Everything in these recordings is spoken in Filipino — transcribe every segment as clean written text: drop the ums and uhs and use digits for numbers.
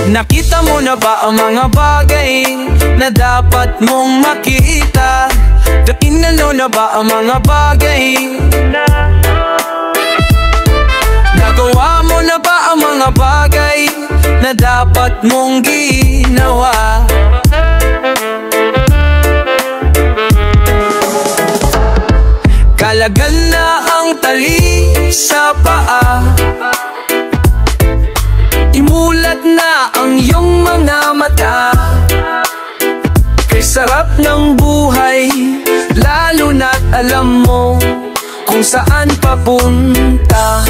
Nakita mo na ba ang mga bagay na dapat mong makita? Inano na ba ang mga bagay na nagawa mo na ba ang mga bagay na dapat mong ginawa? Kalagan na ang tali sa paa, imulat na ang iyong mga mata. Kay sarap ng buhay, lalo na't alam mo kung saan papunta.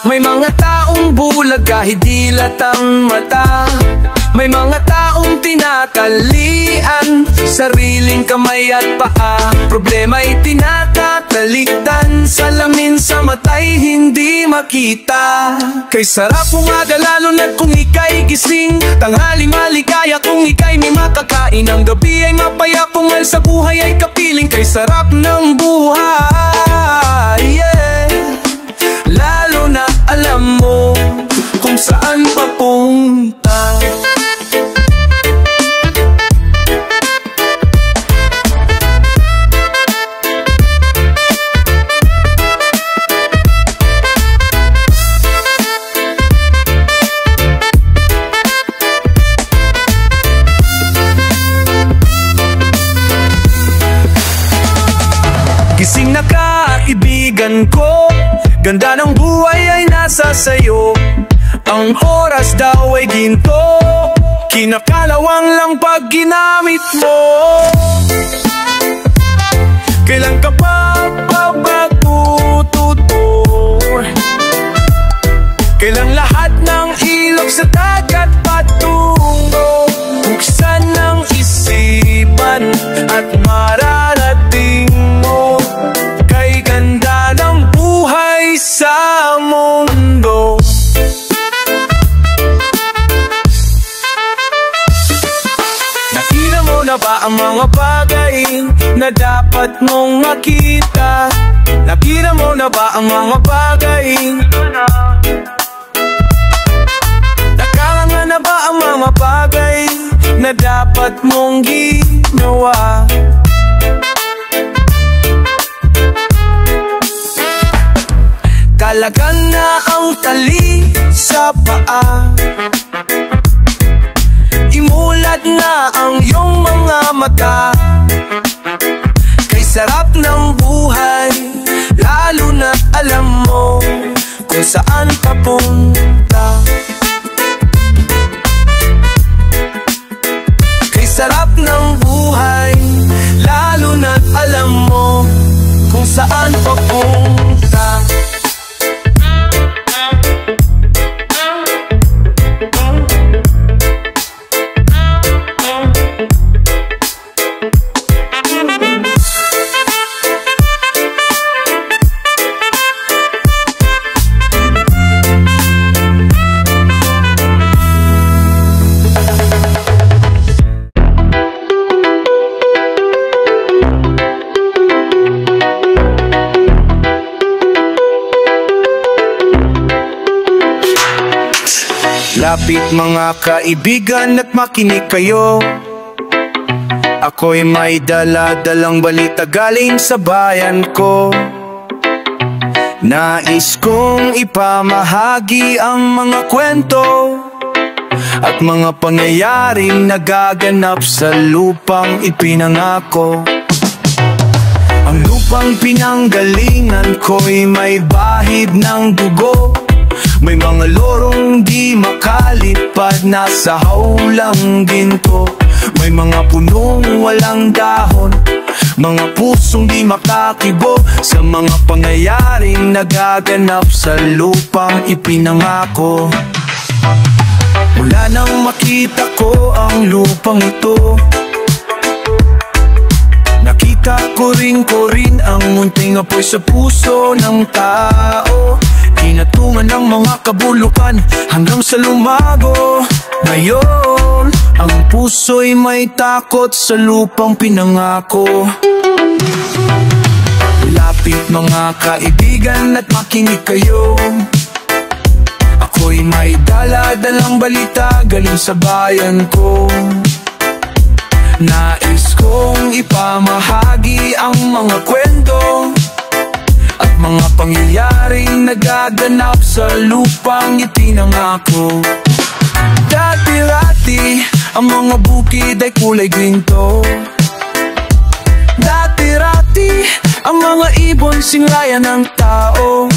May mga taong bulag kahit dilat ang mata. May mga taong tinatalian sariling kamay at paa. Problema'y tinatatalikdan, salamin sa mata'y hindi makita. Kay sarap umaga lalo na't kung ika'y gising, tanghaling maligaya kung ika'y may makakain. Ang gabi ay mapaya kung al sa buhay ay kapiling. Kay sarap ng buhay, yeah. Lalo na alam mo kung saan papunta. Gising na kaibigan ko, ganda ng buhay ay nasa sayo. Ang oras daw ay ginto, kinakalawang lang pag ginamit mo. Kailan ka pa matututo? Kailan lahat ng ilog sa dagat patungo? Buksan ng isipan at mararating mo kay ganda ng buhay sa mundo. Nakita mo na ba ang mga bagay na dapat mong makita? Nakita mo na ba ang mga bagay? Nakalanga na ba ang mga bagay na dapat mong ginawa? Kalagan na ang tali sa paa, imulat na ang iyong mga mata. Kay sarap ng buhay, lalo na alam mo kung saan papunta. Kay sarap ng buhay, lalo na alam mo kung saan papunta. Lapit mga kaibigan at makinig kayo. Ako'y may dala-dalang balita galing sa bayan ko. Nais kong ipamahagi ang mga kwento at mga pangyayaring nagaganap sa lupang ipinangako. Ang lupang pinanggalingan ko'y may bahid ng dugo. May mga lorong di makalipad, nasa haulang ginto. May mga punong walang dahon, mga pusong di makakibo sa mga pangyayaring nagaganap sa lupang ipinangako. Mula nang makita ko ang lupang ito, nakita ko rin ang munting apoy sa puso ng tao. Hinatungan ng mga kabulukan hanggang sa lumago. Ngayon, ang puso'y may takot sa lupang pinangako. Lapit mga kaibigan at makinig kayo. Ako'y may dala-dalang balita galing sa bayan ko. Nais kong ipamahagi ang mga kwento at mga pangyayaring nagaganap sa lupang itinangako. Dati-rati ang mga bukid ay kulay ginto. Dati-rati ang mga ibon singlayan ng tao.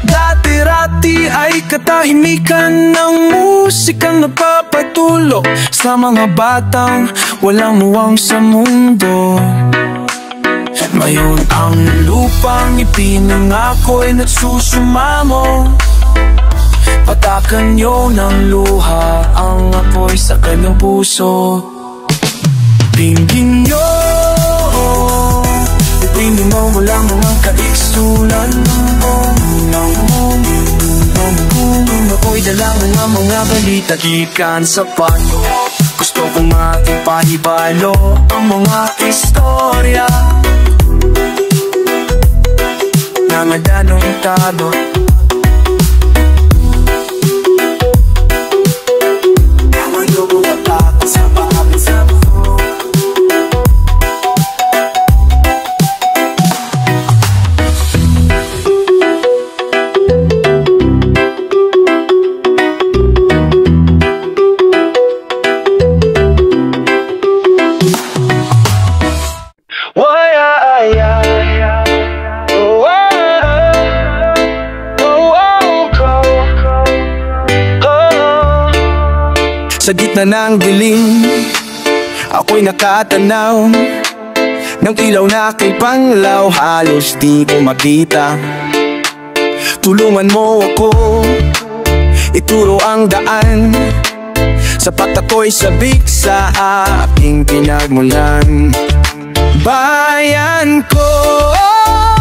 Dati-rati ay katahimikan ng musikang nagpapatulog sa mga batang walang muwang sa mundo. Ngayon ang lupang ipinangako ay nagsusumamo. Patakan niyo ng luha ang apoy sa kanyang puso. Tingin niyo, tingin mo mula mga kaiksulan ng ako'y dala ng mga balita gikan sa panyo. Gusto kong matipahibalo ang mga istorya na madanong tado. Sa gitna ng dilim, ako'y nakatanaw ng ilaw na kay panglaw, halos di ko makita. Tulungan mo ako, ituro ang daan, sapat ako'y sabik sa aking pinagmulan. Bayan ko,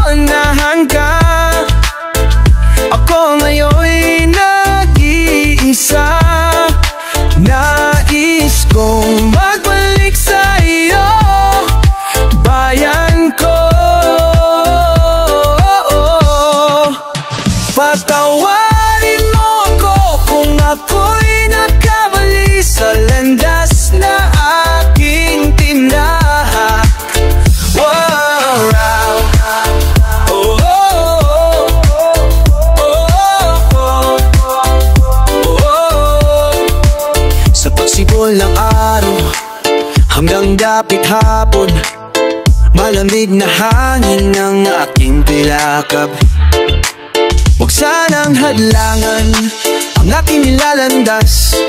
nahan ka, ako ngayon'y nag-iisa. Nais kong magbalik sa iyo, bayan ko. Patawarin mo ako kung ako'y nagkamali sa landas na aking tinahak. Sipol ng araw hanggang dapit hapon, malamig na hangin ng aking pilakap. Huwag sanang hadlangan ang aking nilalandas,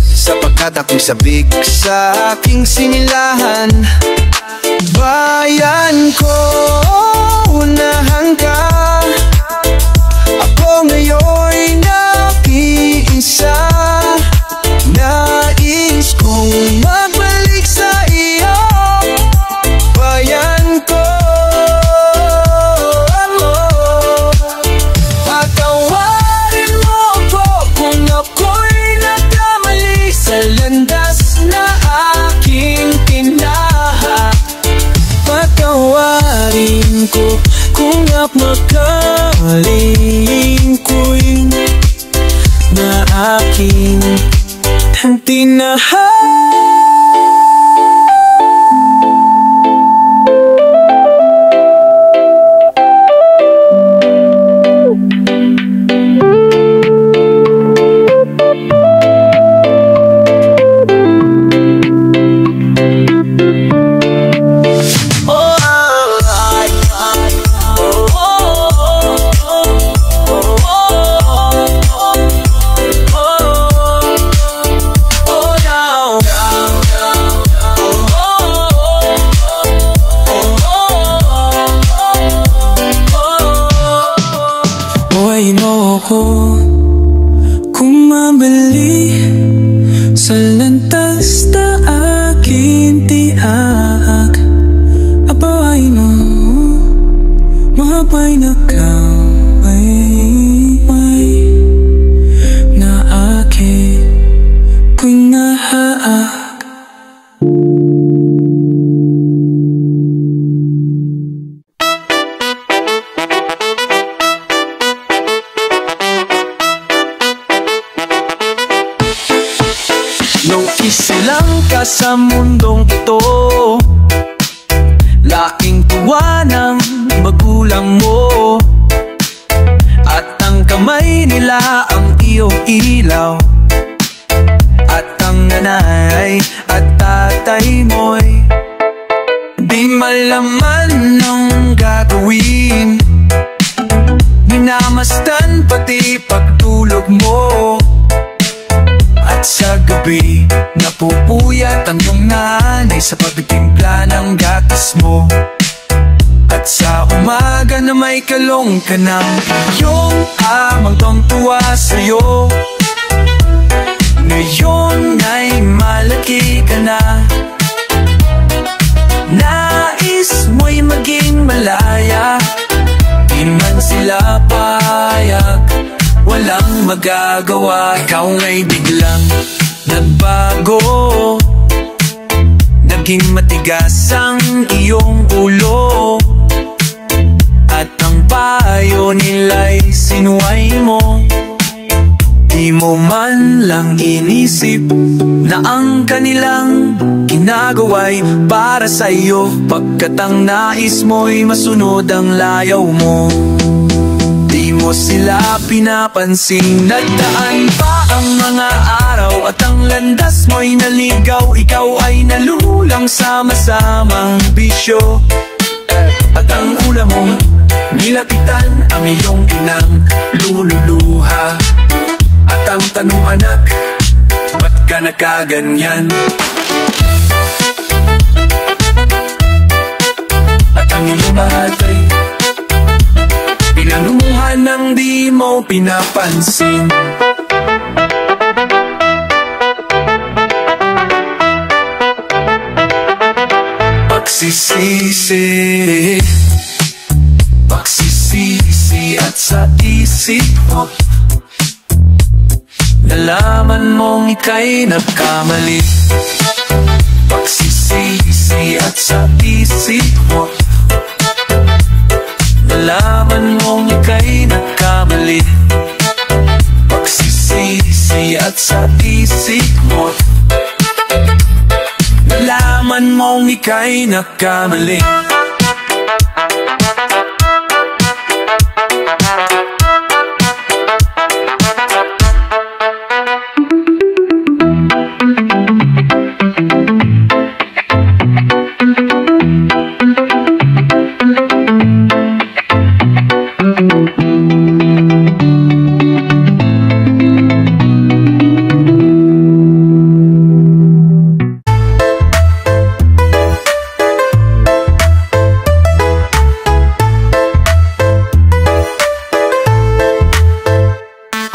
sapagkat ako'y sabik sa aking sinilahan. Bayan ko, unahan ka, ako ngayon'y nag-iisa. Nais kong magbalik sa iyo, bayan ko. Patawarin mo ako kung ako'y nagkamali sa landas na aking tinahak. Patawarin ko kung makaling ko'y na aking tinahak. Kung mabali sa lantas na aking tiyak, abay mo, mabay na kamay na aking kunahaak. Isilang ka sa mundong ito, laking tuwa ng magulang mo, at ang kamay nila ang iyong ilaw, at ang nanay at tatay mo'y di malaman ng gagawin. Minamasdan pati pagtulog mo, at sa gabi napupuyat ang iyong nanay sa pagtimpla ng gatas mo. At sa umaga na may kalong ka ng iyong amang tuwang-tuwa sa'yo. Ngayon ay malaki ka na, nais mo'y maging malaya. Di man sila payag, walang magagawa. Ikaw nga'y biglang nagbago, naging matigas ang iyong ulo, at ang payo nila'y sinuway mo. Di mo man lang inisip na ang kanilang ginagawa'y para sa'yo, pagkat ang nais mo'y masunod ang layaw mo. Di mo sila pinapansin, nagdaan pa ang mga araw at ang landas mo'y naligaw. Ikaw ay nalulang sa masamang bisyo, at ang ulam mo nilapitan ang iyong inang lululuha. At ang tanong, anak, ba't ka nakaganyan? At ang iyong batay pinanunguhan ng di mo pinapansin. Pagsisisi, pagsisisi at sa isip mo, nalaman mong ika'y nagkamali. Pagsisisi at sa isip mo, nalaman mong ika'y nagkamali. Pagsisisi at sa isip mo, nalaman mong ika'y nagkamali.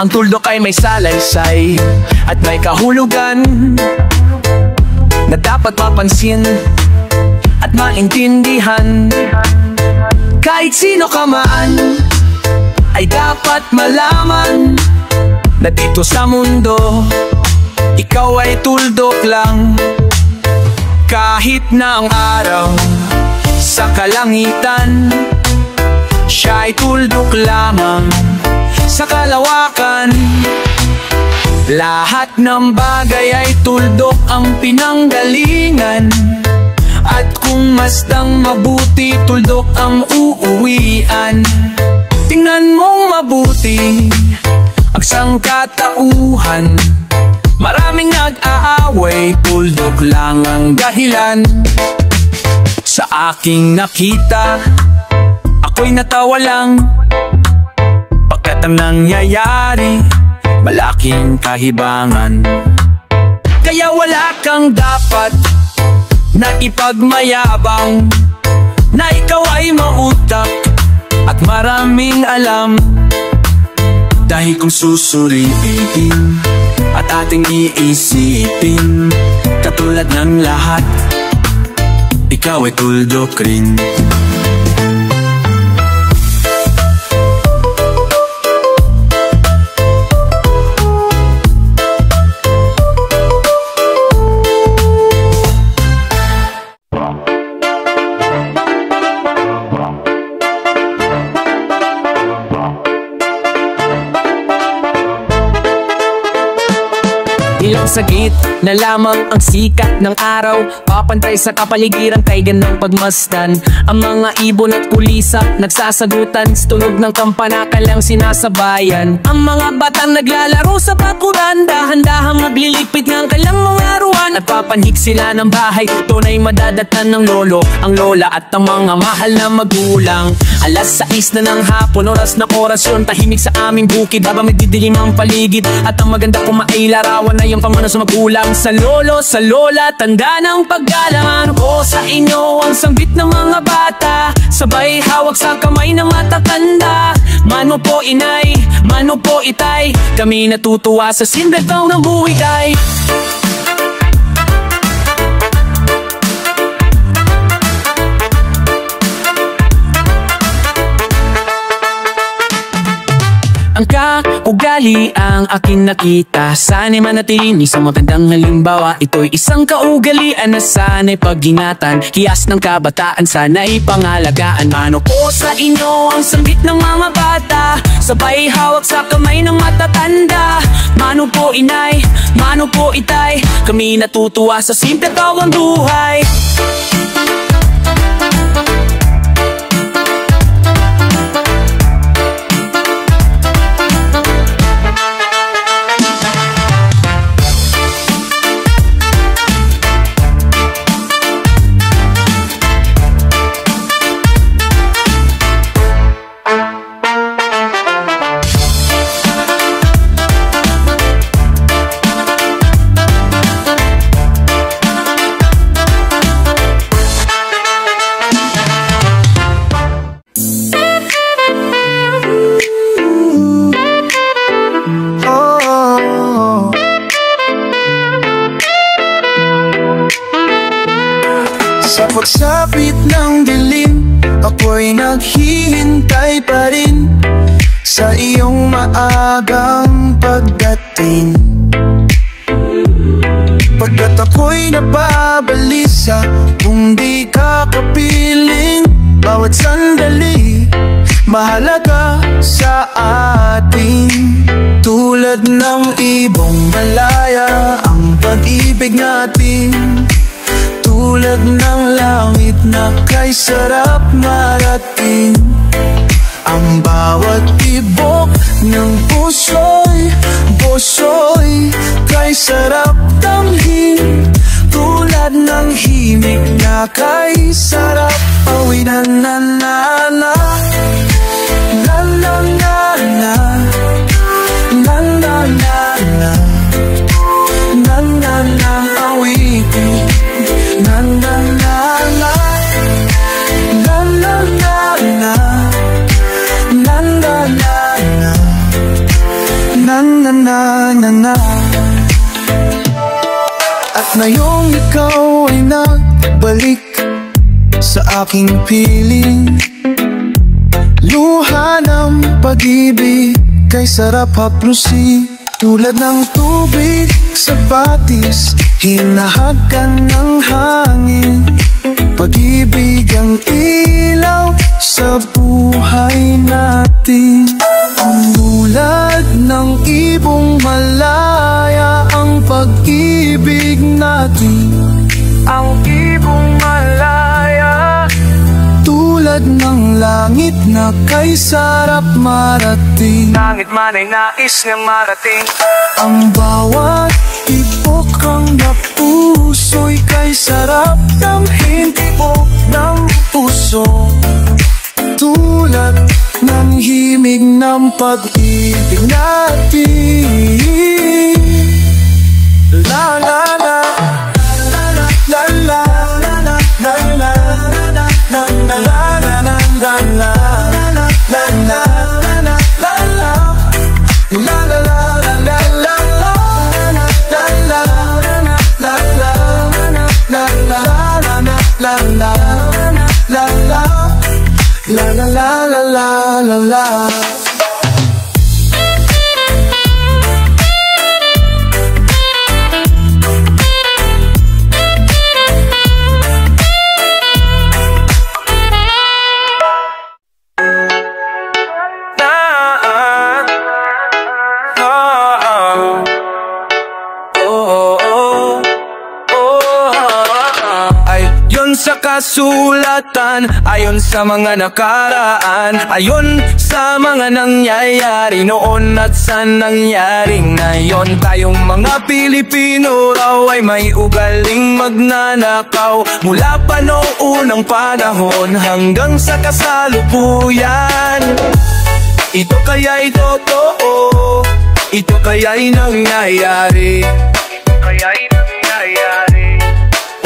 Ang tuldok ay may salaysay at may kahulugan na dapat mapansin at maintindihan. Kahit sino ka man ay dapat malaman na dito sa mundo ikaw ay tuldok lang. Kahit na ang araw sa kalangitan, siya ay tuldok lamang sa kalawakan. Lahat ng bagay ay tuldok ang pinanggalingan, at kung masdang mabuti, tuldok ang uuwian. Tingnan mong mabuti ang sangkatauhan, maraming nag-aaway, tuldok lang ang dahilan. Sa aking nakita, ako'y natawa lang, pagkat ang nangyayari malaking kahibangan. Kaya wala kang dapat na ipagmayabang na ikaw ay mautak at maraming alam. Dahil kung susuriin at ating iisipin, katulad ng lahat, ikaw ay tuldok rin. Ilang sagit na lamang ang sikat ng araw, papantay sa kapaligiran kay ganang pagmasdan. Ang mga ibon at kulisa nagsasagutan, tunog ng kampana kalang sinasabayan. Ang mga batang naglalaro sa bakuran, dahan-dahang nagliligpit ng kalang mga ruan. At papanhik sila ng bahay, tunay madadatan ng lolo, ang lola at ang mga mahal na magulang. Alas 6 na ng hapon, oras ng orasyon, tahimik sa aming bukid habang magdidilim ang paligid. At ang maganda kumaay larawan na yung pamana sa magulang. Sa lolo, sa lola, tanda ng paggalang. Ano ko sa inyo ang sambit ng mga bata, sabay hawak sa kamay ng matatanda. Mano po inay, mano po itay, kami natutuwa sa sinbetaw ng buwikay. Ang kaugali ang aking nakita, sana'y manatili sa magandang halimbawa. Ito'y isang kaugalian na sana'y pag-ingatan, hiyas ng kabataan sana'y pangalagaan. Mano po sa inyo ang sambit ng mga bata, sabay hawak sa kamay ng matatanda. Mano po inay, mano po itay, kami natutuwa sa simple tawang buhay. Sa pagsapit ng dilim, ako'y naghihintay pa rin sa iyong maagang pagdating. Pagkat ako'y nababalisa, kung di ka kapiling, bawat sandali mahalaga sa atin. Tulad ng ibong malaya ang pag-ibig natin, tulad ng langit na kay sarap marating. Ang bawat tibok ng puso'y kay sarap damhin, tulad ng himig na kay sarap awinan. Na na na na na na na na na na na na na awitin. Na na na na na na na na na na na na na na. At ngayong ikaw ay nagbalik sa aking piling, luha ng pag-ibig kay sarap haplusin. Tulad ng tubig sa batis, hinahagan ng hangin, pag-ibig ang ilaw sa buhay natin. Ang tulad ng ibong malaya ang pag-ibig natin, ang ibong malaya, tulad ng langit na kay sarap marating. Langit man ay nais niyang marating. Ang bawat tibok ng puso'y kay sarap damhin, tibok ng puso, tulad ng himig ng pag-ibig natin. La la la la la la la la la la la la la la. ayon sa kasulatan, ayon sa mga nakaraan, ayon sa mga nangyayari noon at sa nangyaring ngayon. Tayong mga Pilipino raw ay may ugaling magnanakaw, mula pa noong unang panahon hanggang sa kasalukuyan. Ito kaya'y totoo, ito kaya'y nangyayari, ito kaya'y nangyayari.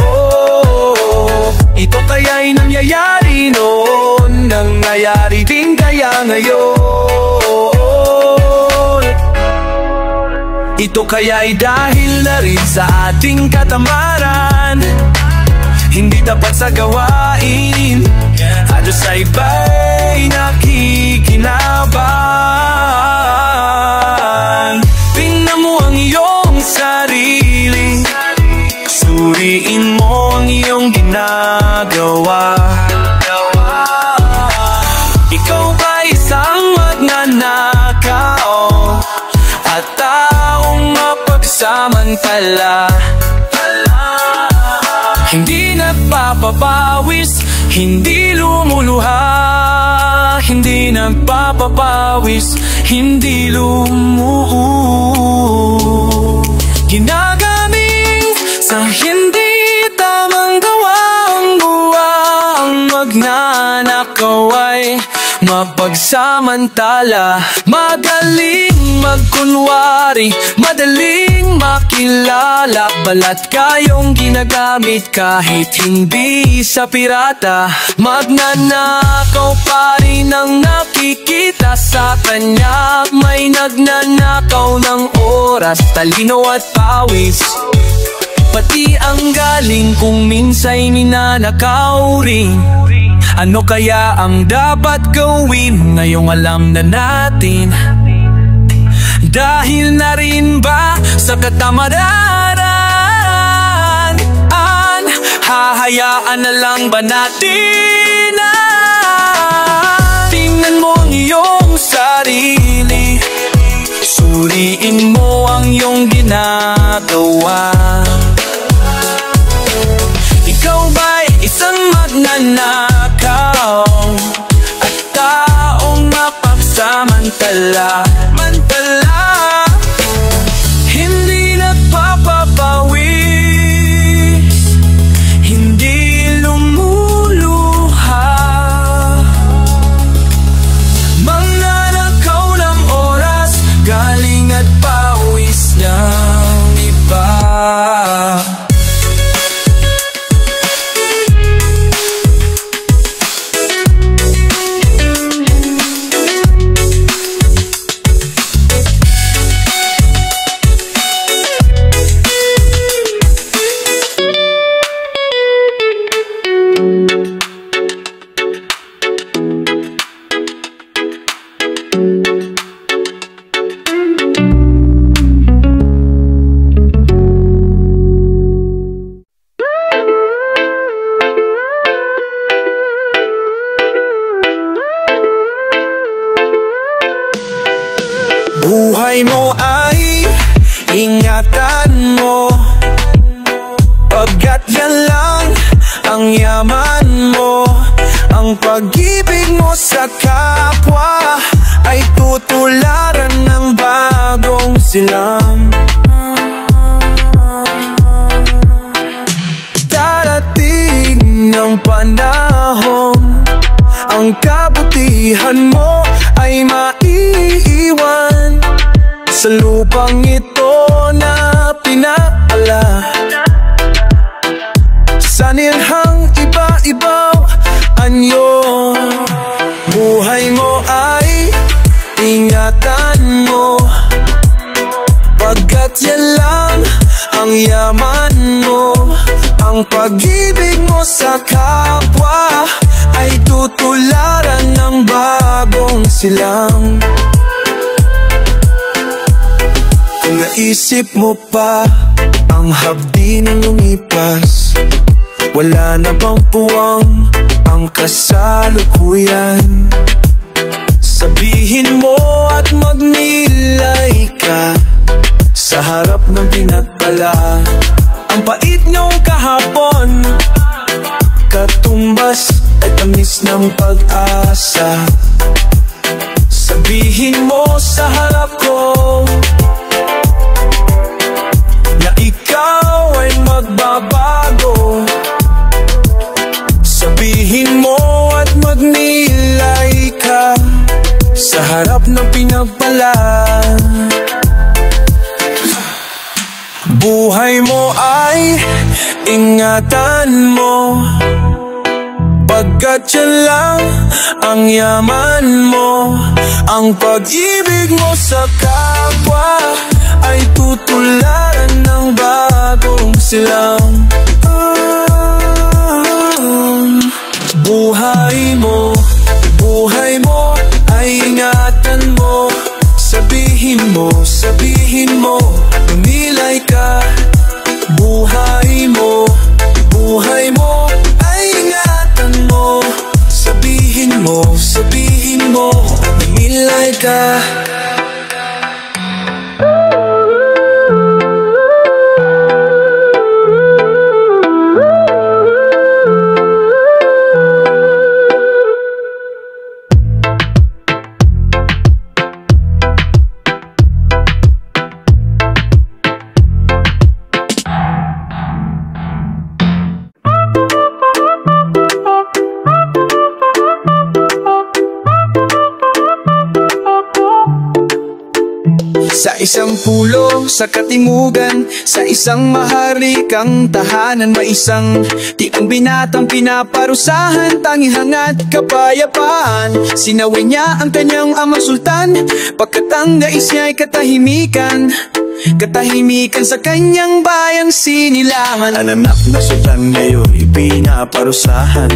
Oh, ito kaya'y nangyayari noon, nangyayari din kaya ngayon. Ito kaya'y dahil na rin sa ating katamaran, hindi tapat sa gawain, at sa iba'y nakikinabang. Tingnan mo ang iyong sarili, suriin mo ang iyong ginagawa. Ikaw ba isang magnanakaw at taong mapagsamantala? Hindi nagpapapawis, hindi lumuluha, hindi nagpapapawis, hindi ginagamit sa hindi tamang gawang buwang magnanakaw ay mapagsamantala. Madaling magkunwari, madaling makilala, balat kayong ginagamit kahit hindi sa pirata. Magnanakaw pa rin ang nakikita sa kanya, may nagnanakaw ng oras, talino at pawis, pati ang galing kung minsa'y ninanakaw rin. Ano kaya ang dapat gawin ngayong alam na natin? Dahil na rin ba sa katamaran, hahayaan na lang ba natin na tingnan mo ang iyong sarili, suriin mo ang iyong ginagawa? Ikaw ba'y isang magnanakaw at taong mapagsamantala? Hindi nagpapapawis, hindi lumuluha, magnanakaw ng oras, galing at pawis ng iba. Buhay mo ay ingatan mo, pagkat yan lang ang yaman mo. Ang pag-ibig mo sa kapwa ay tutularan ng bagong silang. Darating ng panahon, ang kabutihan mo ay maiiwan sa lupang ito na pinaala. Sa nilhang iba-ibaw anyo, buhay mo ay ingatan mo, pagkat yan lang ang yaman mo. Ang pag-ibig mo sa kapwa ay tutularan ng bagong silang. Kung naisip mo pa ang habdi ng lumipas, wala na bang puwang ang kasalukuyan? Sabihin mo at magnilay ka sa harap ng pinagpala. Ang pait niyong kahapon katumbas at tamis ng pag-asa. Sabihin mo sa harap ko na ikaw ay magbabago. Sabihin mo at magnilay ka sa harap ng pinagpalan. Buhay mo ay ingatan mo, pagkat yan lang ang yaman mo. Ang pag-ibig mo sa kapwa ay tutularan ng bagong silang. Buhay mo ay ingatan mo. Sabihin mo, lumilay ka. Buhay mo ay ingatan mo. Sabihin mo, lumilay ka. Sa isang pulo, sa katimugan, sa isang maharlikang tahanan, may isang tiang binatang pinaparusahan, tanging hangat kapayapaan. Sinaway niya ang kanyang amang sultan, pagkat ang nais niya ay katahimikan. Katahimikan sa kanyang bayang sinilangan. Ang anak na sultan ngayon ipinaparusahan,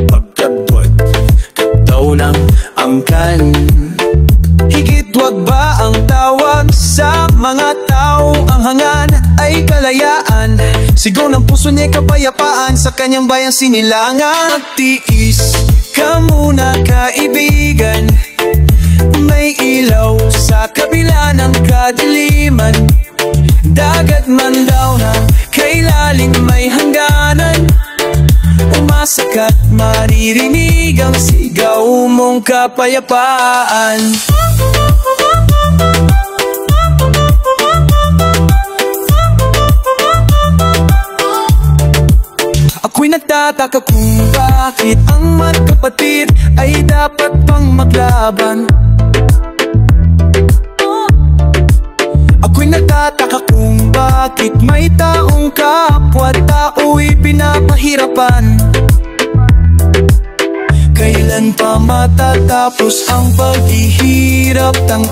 pagkat wag kataw ng angkan. Higit wag ba ang tawag sa mga tao? Ang hangan ay kalayaan, sigaw ng puso niya kapayapaan sa kanyang bayang sinilangan. Magtiis ka muna kaibigan, may ilaw sa kabila ng kadiliman. Dagat man daw na kailalim may hangganan, umasakat maririnig ang sigaw mong kapayapaan. Ako'y nagtataka kung bakit ang magkapatid ay dapat pang maglaban. Ako'y nagtataka kung bakit may taong kapwa-tao'y pinapahirapan. Kailan pa matatapos ang paghihirap ng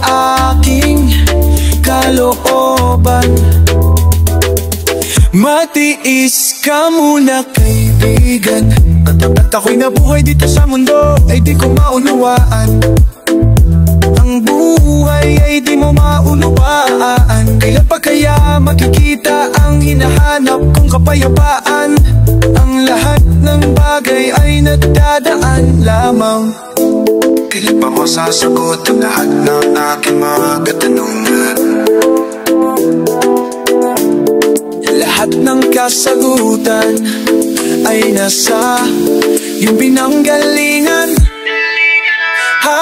aking kalooban? Matiis ka muna kaibigan, at ako'y nabuhay dito sa mundo ay di ko maunawaan. Ang buhay ay di mo maunawaan. Kailan pa kaya makikita ang hinahanap kong kapayapaan? Ang lahat ng bagay ay nagdadaan lamang. Kailan pa mo sasagot ang lahat ng aking mga katanungan? Lahat ng kasagutan ay nasa iyong pinanggalingan.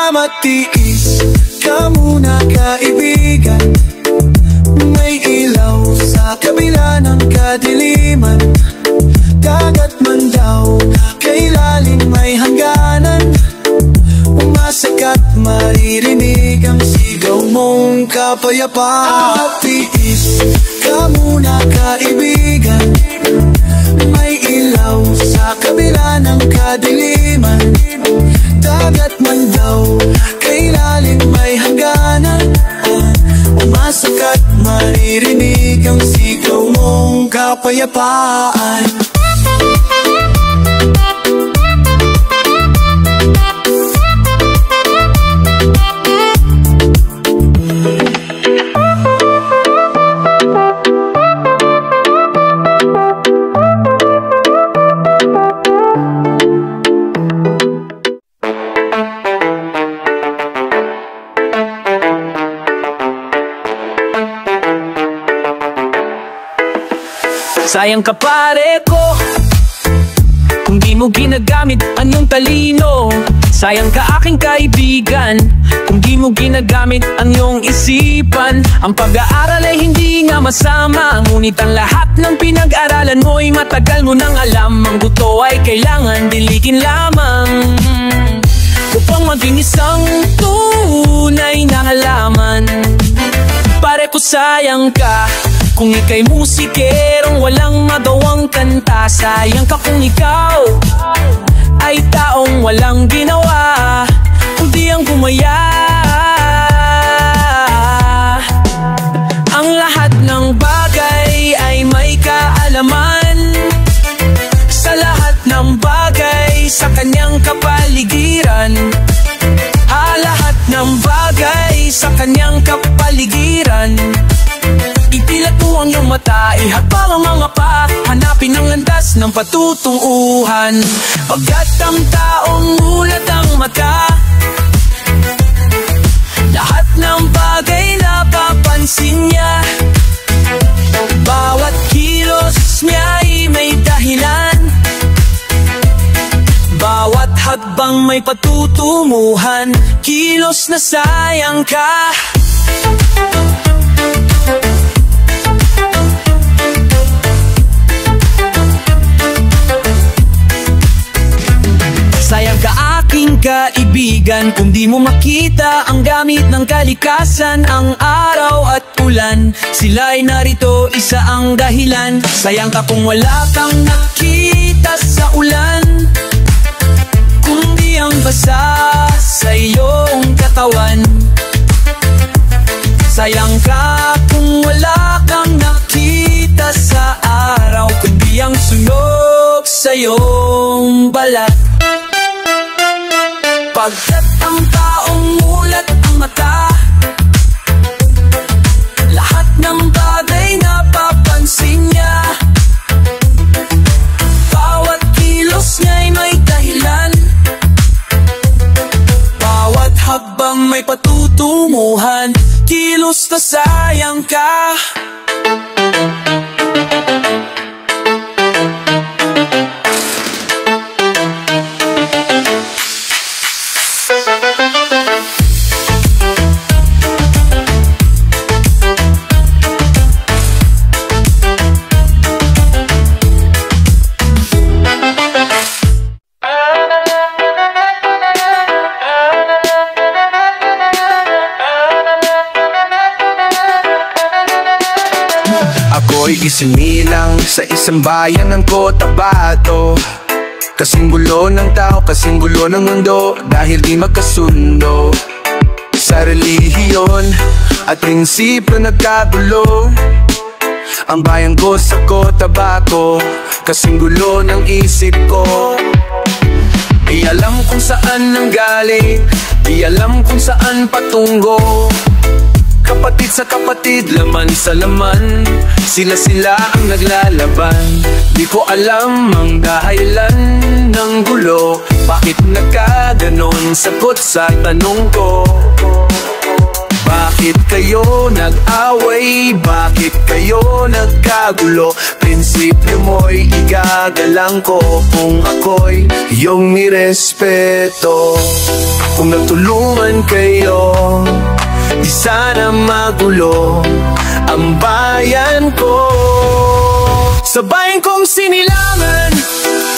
Matiis ka muna kaibigan, may ilaw sa kabila ng kadiliman. Dagat man daw kailalim may hangganan, umasakat maririnig ang sigaw mong kapayapaan. Matiis ka muna kaibigan, may ilaw sa kabila ng kadiliman. Dagat man daw kailalim may hangganan, umasakat maririnig ang sigaw mong kapayapaan. Sayang ka pare ko, kung di mo ginagamit ang iyong talino. Sayang ka aking kaibigan kung di mo ginagamit ang iyong isipan. Ang pag-aaral ay hindi nga masama, ngunit ang lahat ng pinag-aralan mo'y matagal mo nang alam. Ang buto ay kailangan dilikin lamang upang maging isang tunay na halaman. Pare ko sayang ka kung ika'y musikerong walang magawang kanta. Sayang ka kung ikaw ay taong walang ginawa kundi ang gumaya. Ang lahat ng bagay ay may kaalaman, sa lahat ng bagay sa kanyang kapaligiran. Lahat ng bagay sa kanyang kapaligiran. Itilat mo ang iyong mata, ihakbang ang mga paa, hanapin ang landas ng patutunguhan. Pagkat ang taong mulat ang mata, lahat ng bagay napapansin niya. Bawat kilos niya ay may dahilan, bawat hakbang may patutunguhan. Kilos na sayang ka. Sayang ka aking kaibigan kung di mo makita ang gamit ng kalikasan. Ang araw at ulan, sila'y narito, isa ang dahilan. Sayang ka kung wala kang nakita sa ulan, kundi ang basa sa iyong katawan. Sayang ka kung wala kang nakita sa araw, kundi ang sunog sa iyong balat. Pagkat ang taong mulat ang mata, lahat ng bagay napapansin niya. Bawat kilos niya'y may dahilan, bawat hakbang may patutunguhan. Kilos na sayang ka. Ako'y isinilang sa isang bayan ng Cotabato. Kasing gulo ng tao, kasing gulo ng mundo, dahil di magkasundo sa relihiyon at prinsipyo nagkagulo. Ang bayan ko sa Cotabato, kasing gulo ng isip ko. Di alam kung saan nanggaling, di alam kung saan patungo. Kapatid sa kapatid, laman sa laman, sila-sila ang naglalaban. Di ko alam ang dahilan ng gulo, bakit nagkaganon, sagot sa tanong ko. Bakit kayo nag-away? Bakit kayo nagkagulo? Prinsipyo mo'y igagalang ko kung ako'y iyong nirespeto. Kung nagtulungan kayo, di sana magulo ang bayan ko. Sa bayan kong sinilangan,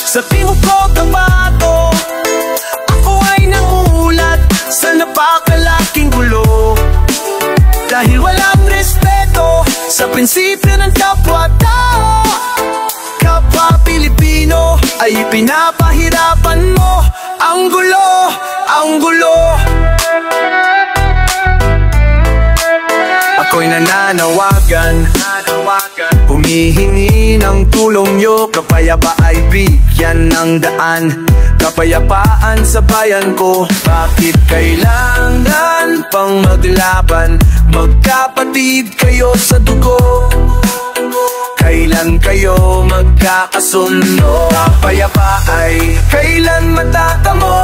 sa timog Cotabato, ako ay nangulat sa napakalaking gulo. Dahil walang respeto sa prinsipyo ng kapwa-tao, kapwa Pilipino ay pinapahirapan mo. Ang gulo, ang gulo. Ako'y nananawagan, humihingi ng tulong nyo. Kapayapa ay bigyan ng daan, kapayapaan sa bayan ko. Bakit kailangan pang maglaban? Magkapatid kayo sa dugo, kailan kayo magkakasundo? Kapayapa ay kailan matatamo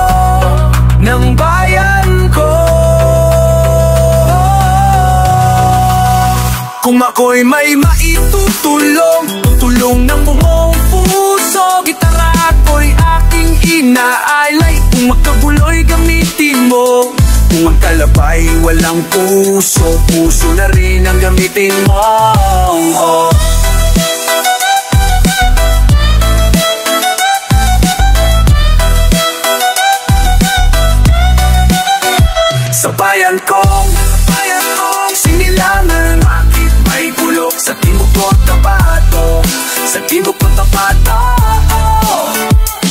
ng bayan ko? Kung ako'y may maitutulong, tutulong ng buong puso, mo, gitara ako'y aking inaalay. Kung magkabuloy gamitin mo, kung magkalabay walang puso, puso na rin ang gamitin mo. Sa bayan kong sinilangan, bakit may bulok? Sa timog ko tapato, sa timog ko tapato.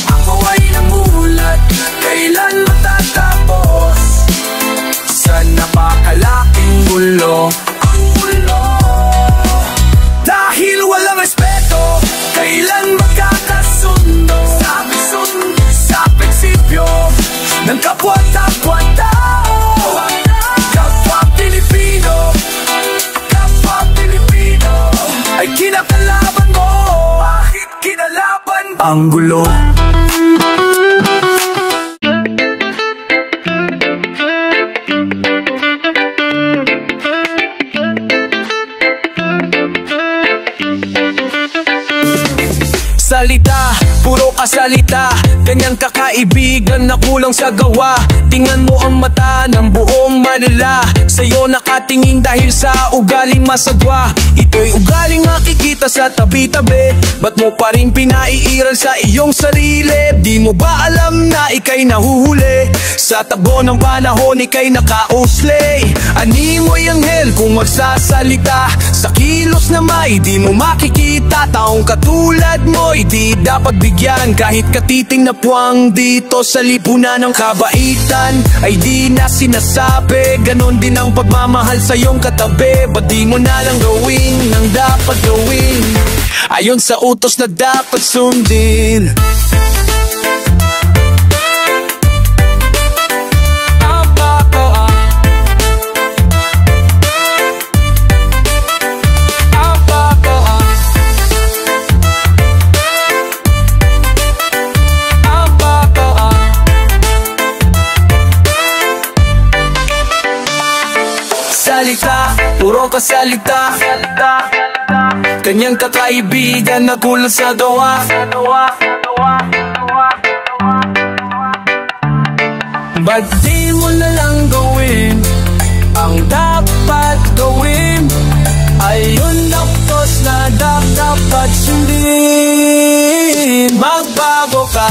Ako ay namulat, kailan matatapos? Sa napakalaking gulo, ang gulo. Dahil walang respeto, kailan magkakasundo? Sa prinsipyo ng kapwa-tapwa-tao. Ay kinakalaban mo, bakit kinalaban ang gulo? Salita, puro kasalita, ganyang kakaibigan na kulang sa gawa. Tingnan mo ang mata ng buong Manila, sa'yo nakatingin dahil sa ugaling masagwa. Ito'y ugaling nakikita sa tabi-tabi, ba't mo pa rin pinaiiral sa iyong sarili? Di mo ba alam na ika'y nahuhuli? Sa tagbo ng panahon ika'y nakausli. Animoy anghel kung magsasalita, sa kilos na may di mo makikita. Taong katulad mo'y di dapat bigyan, kahit katiting na puwang dito sa lipunan ng kabaitan ay di na sinasabi. Ganon din ang pagmamahal sa iyong katabi, ba't di mo na lang gawin ang dapat gawin ayon sa utos na dapat sundin? Salita, puro kasalita, kanyang kakaibigan na kulang sa gawa. Ba't di mo na lang gawin ang dapat gawin ayon na utos na dapat sundin? Magbago ka,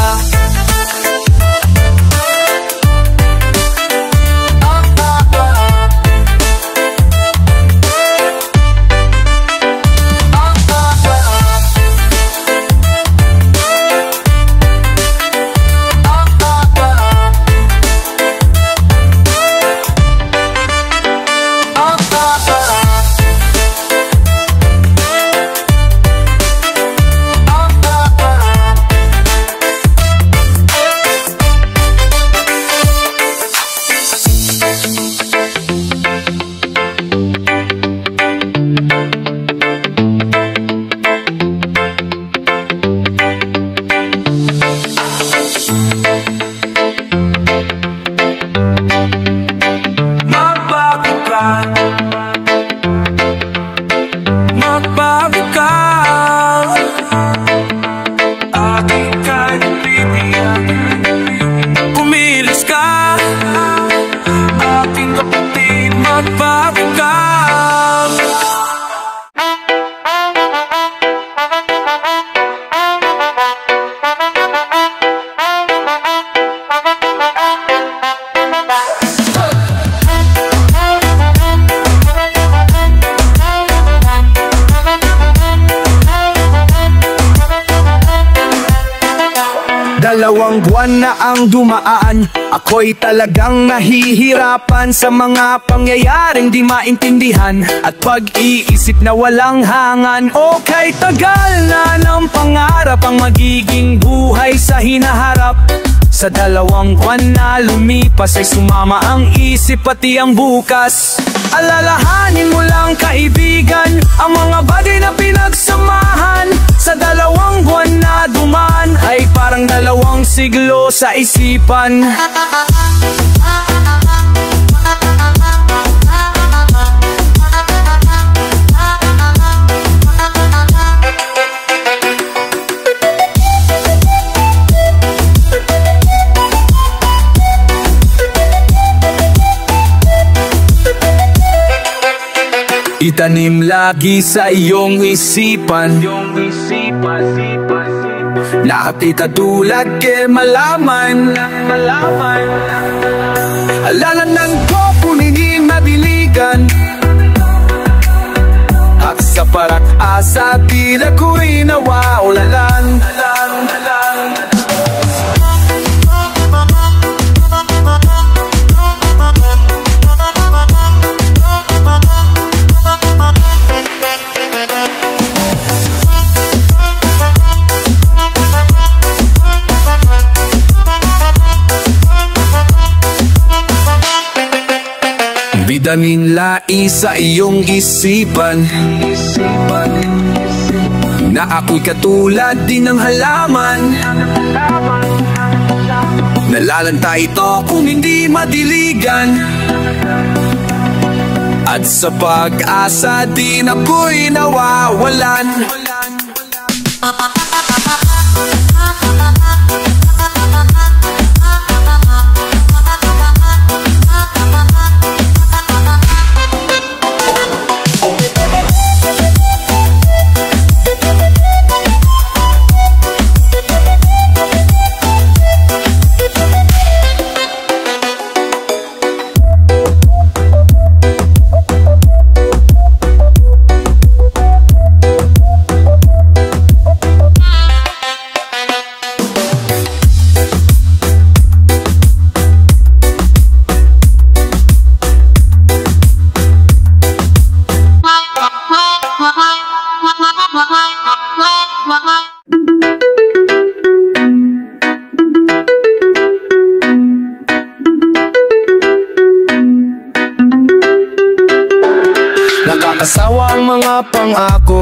Dalawang buwan na ang dumaan, ako'y talagang nahihirapan sa mga pangyayaring di maintindihan at pag-iisip na walang hangan. Okay, tagal na ng pangarap ang magiging buhay sa hinaharap. Sa dalawang buwan na lumipas ay sumama ang isip pati ang bukas. Alalahanin mo lang kaibigan ang mga bagay na pinagsamahan. Sa dalawang buwan na dumaan ay parang dalawang siglo sa isipan. Itanim lagi sa iyong isipan na ako'y katulad kay malaman Alalan ng ko puningin mabiligan at sa parak asa tila ko'y nawaulalan Bidamin lai sa iyong isipan na ako'y katulad din ng halaman Nalalanta ito kung hindi madiligan at sa pag-asa din ako'y nawawalan Nakakasawa ang mga pangako,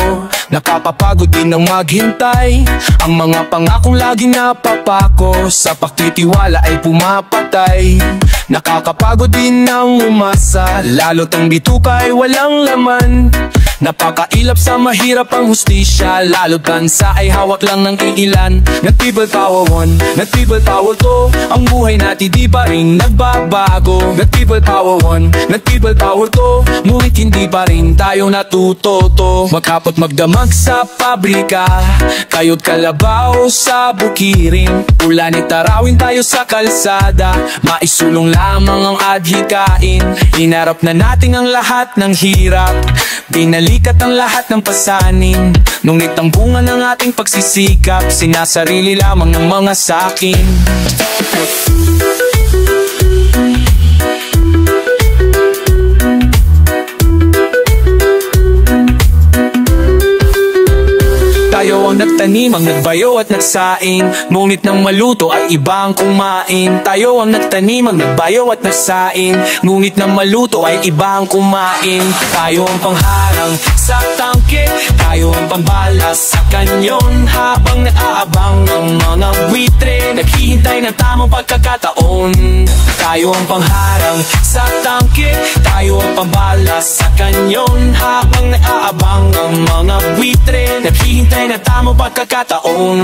nakapapagod din ang maghintay. Ang mga pangakong laging napapako, sa pagtitiwala ay pumapatay. Nakakapagod din ang umasa, lalo't ang bituka ay walang laman. Napakailap sa mahirap ang hustisya, lalo't bansa ay hawak lang ng iilan. Nag-people power 1, nag-people power 2, ang buhay natin di pa rin nagbabago. Nag-people power 1, nag-people power 2, ngunit hindi pa rin tayo natututo. Magkapot magdamag sa pabrika, kayo't kalabaw sa bukirin. Ulanit tarawin tayo sa kalsada, maisulong lamang ang adhikain. Inarap na natin ang lahat ng hirap, binalikat ang lahat ng pasanin. Ngunit ang bunga ng ating pagsisikap, sinasarili lamang ng mga sakin. Tayo ang nagtanim, ang nagbayo at nagsaing, ngunit nang maluto ay ibang kumain. Tayo ang nagtanim, ang nagbayo at nagsaing, ngunit nang maluto ay ibang kumain. Tayo ang pangharang sa tangke, tayo ang pambalas sa kanyon, habang naaabang ang mga buitre, naghihintay ng tamang pagkakataon. Tayo ang pangharang sa tangke, tayo ang pambalas sa kanyon, habang naaabang ang mga buitre, naghihintay na tamang pagkakataon.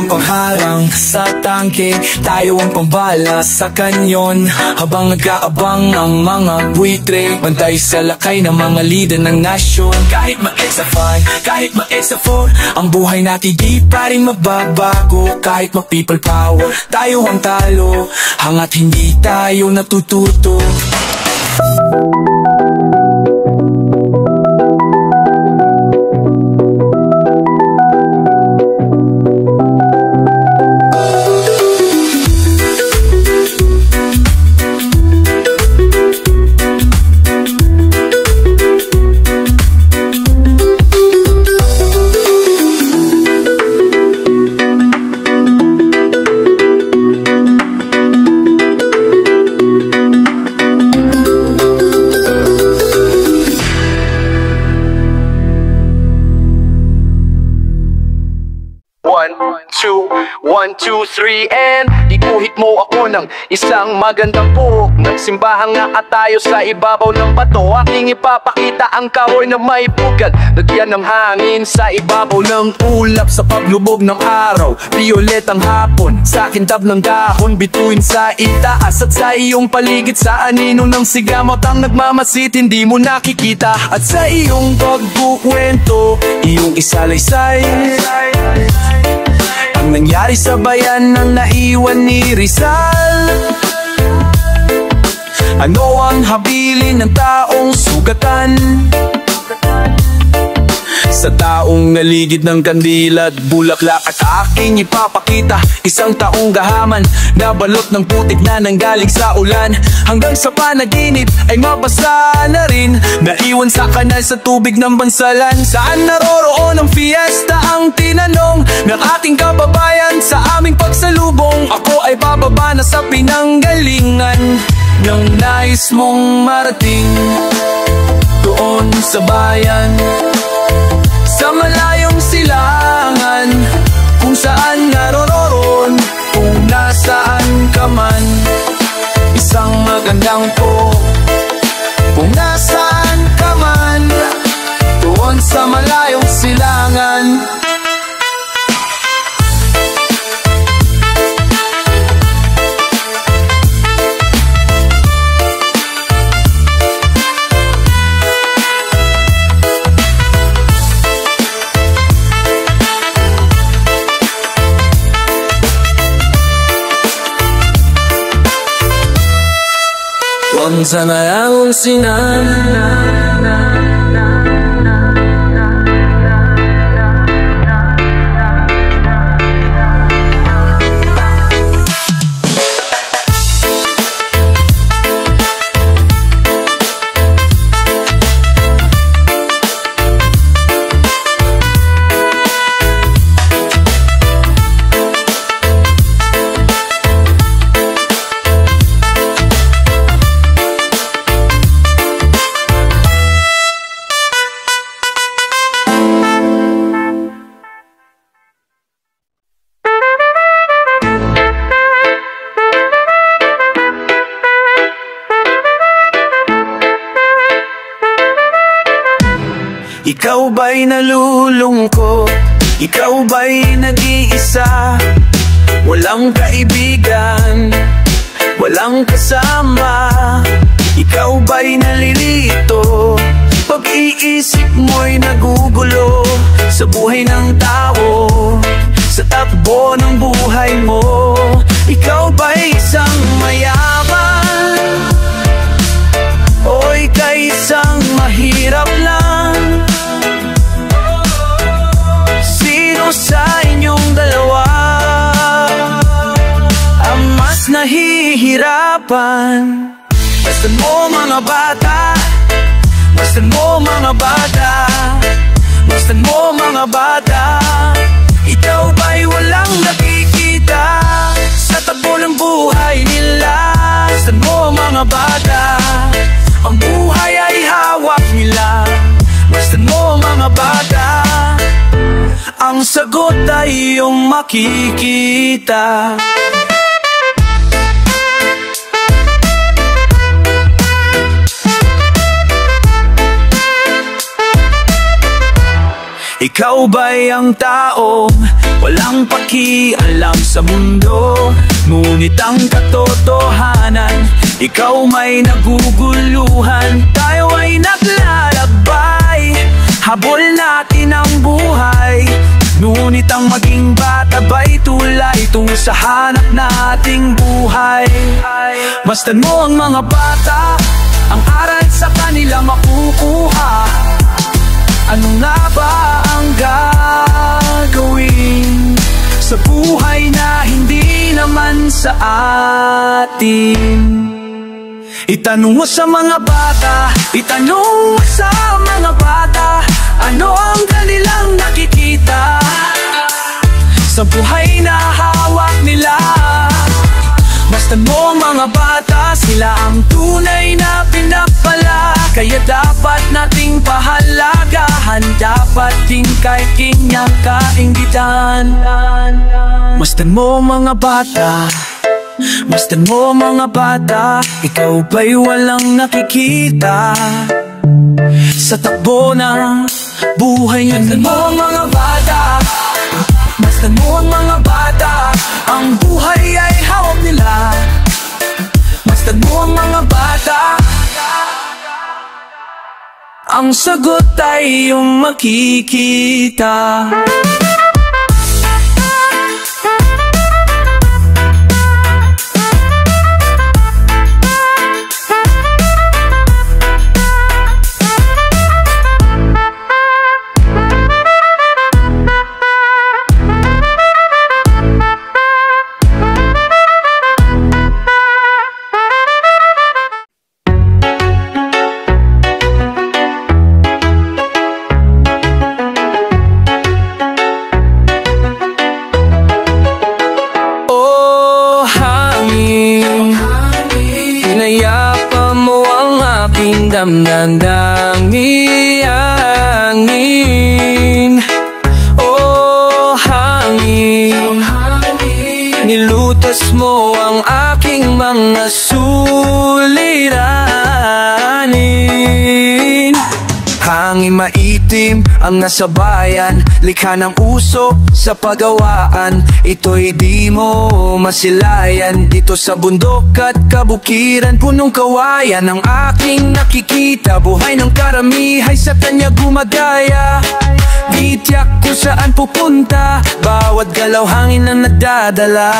Pangharang sa tangke, tayo ang pambala sa kanyon, habang nag-aabang ang mga buitre, bantay sa lakay ng mga lider ng nasyon. Kahit ma-X sa 5, kahit ma-X sa 4, ang buhay natin di pa rin mababago. Kahit ma-people power, tayo ang talo, hangat hindi tayo natututo. One, two, 3, and Iguhit mo ako ng isang magandang buhok. Nagsimbahan nga at tayo sa ibabaw ng bato. Aking ipapakita ang kahoy na may pugad. Lagyan ng hangin sa ibabaw ng ulap. Sa paglubog ng araw, violet ang hapon. Sa kintab ng dahon, bituin sa itaas. At sa iyong paligid, sa anino ng sigamot ang nagmamasit, hindi mo nakikita. At sa iyong pagkukwento, iyong isalaysay ang nangyari sa bayan ng naiwan ni Rizal. Ano ang habilin ng taong sugatan? Sa taong naligid ng kandila at bulaklak, at aking ipapakita isang taong gahaman na balot ng putik na nanggaling sa ulan. Hanggang sa panaginip ay mabasa na rin, naiwan sa kanal sa tubig ng bansalan. Saan naroroon ang fiesta ang tinanong ng ating kababayan sa aming pagsalubong. Ako ay bababa na sa pinanggalingan ng nais mong marating doon sa bayan, sa malayong silangan, kung saan naroroon, kung nasaan ka man. Isang magandang po, kung nasaan ka man, doon sa malayong silangan. Sa malayong silangan. Ikaw ba'y nalulungkot? Ikaw ba'y nag-iisa? Walang kaibigan, walang kasama. Ikaw ba'y nalilito? Pag-iisip mo'y nagugulo sa buhay ng tao, sa takbo ng buhay mo. Ikaw ba'y isang mayaman? O ika'y isang mahirap lang? Sa inyong dalawa ang mas nahihirapan? Masdan mo mga bata, masdan mo mga bata, masdan mo mga bata. Ikaw ba'y walang nakikita sa takbo ng buhay nila? Masdan mo mga bata, ang buhay ay hawak nila. Masdan mo mga bata, ang sagot ay iyong makikita. Ikaw ba'y ang taong walang pakialam sa mundo? Ngunit ang katotohanan, ikaw may naguguluhan. Tayo ay naglalakbay, habol natin ang buhay. Ngunit ang maging bata ba'y tulay tungo sa hanap nating buhay? Masdan mo ang mga bata, ang aral sa kanila makukuha. Ano nga ba ang gagawin sa buhay na hindi naman sa atin? Itanong mo sa mga bata, itanong mo sa mga bata, ano ang kanilang nakikita sa buhay na hawak nila? Masdan mo mga bata, sila ang tunay na pinapala. Kaya dapat nating pahalagahan, dapat din kay kanyang kainggitan. Masdan mo mga bata, Masdan mo mga bata, ikaw ba'y walang nakikita sa takbo ng buhay ngayon? Masdan mo mga bata, masdan mo ang mga bata, ang buhay ay hawak nila. Masdan mo ang mga bata, ang sagot ay iyong makikita. Damdamdangin, oh hangin, nilutas mo ang aking mga suliranin. Hangin maitim ang nasa bayan, likha ng usok sa pagawaan. Ito'y di mo masilayan, dito sa bundok at kabukiran, punong kawayan ang aking nakikita. Buhay ng karamihay sa kanya gumagaya, di tiyak kung saan pupunta, bawat galaw hangin na nadadala.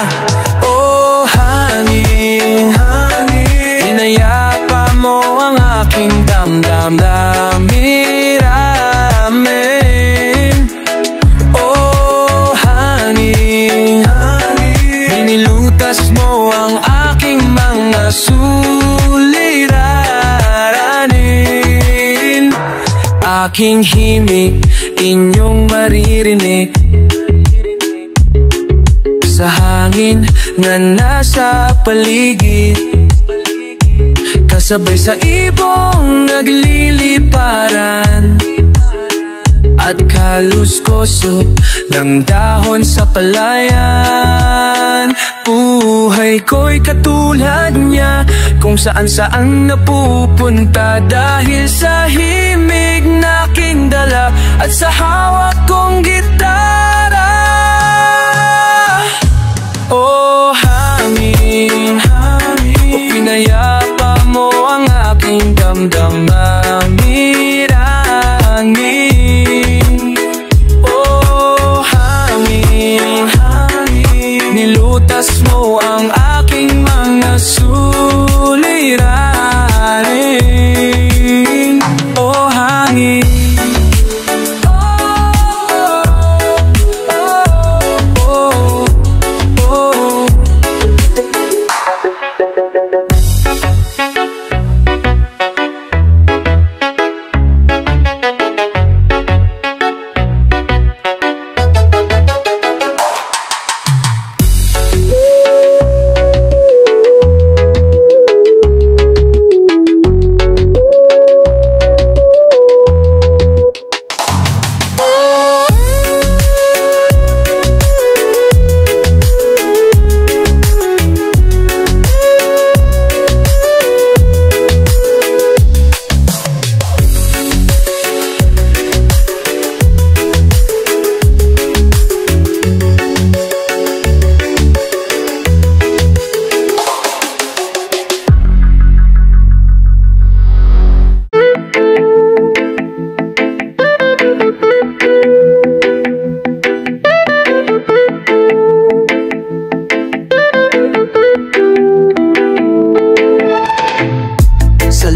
Oh hangin, hangin, inayapa mo ang aking damdamdamiramin. Oh hangin, hangin, inilutas mo ang aking mga suliranin. Aking himig, inyong maririnig sa hangin na nasa paligid, kasabay sa ibong nagliliparan at kaluskosok ng dahon sa palayan. Buhay ko'y katulad niya, kung saan-saan napupunta, dahil sa himig na aking dala at sa hawak kong gitara. Oh hangin, hangin, o pinayapa mo ang aking damdamdamiranin. Oh hangin, hangin, nilutas mo ang aking mga suliranin. Oh hangin,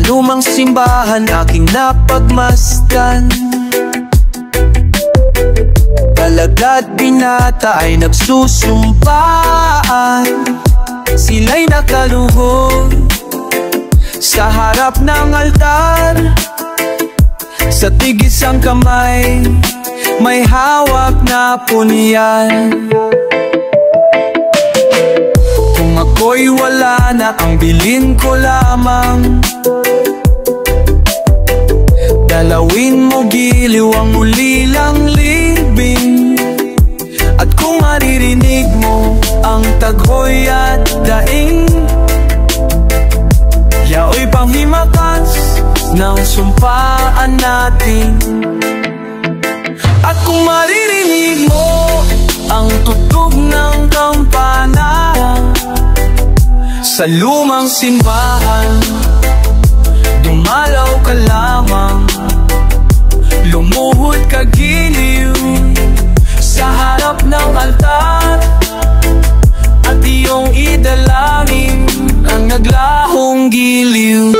lumang simbahan aking napagmasdan, Alagad binata ay nagsusumpaan, sila'y nakaluhod sa harap ng altar. Sa tigis ang kamay, may hawak na punyan. Kung ako'y wala na, ang bilin ko lamang, dalawin mo giliw ang ulilang libing. At kung maririnig mo ang taghoy at daing. Yaoy panghimakas ng sumpaan natin. At kung maririnig mo ang tugtog ng kampana sa lumang simbahan, dumalaw ka lamang, lumuhod ka giliw sa harap ng altar, at iyong idalangin ang naglahong giliw.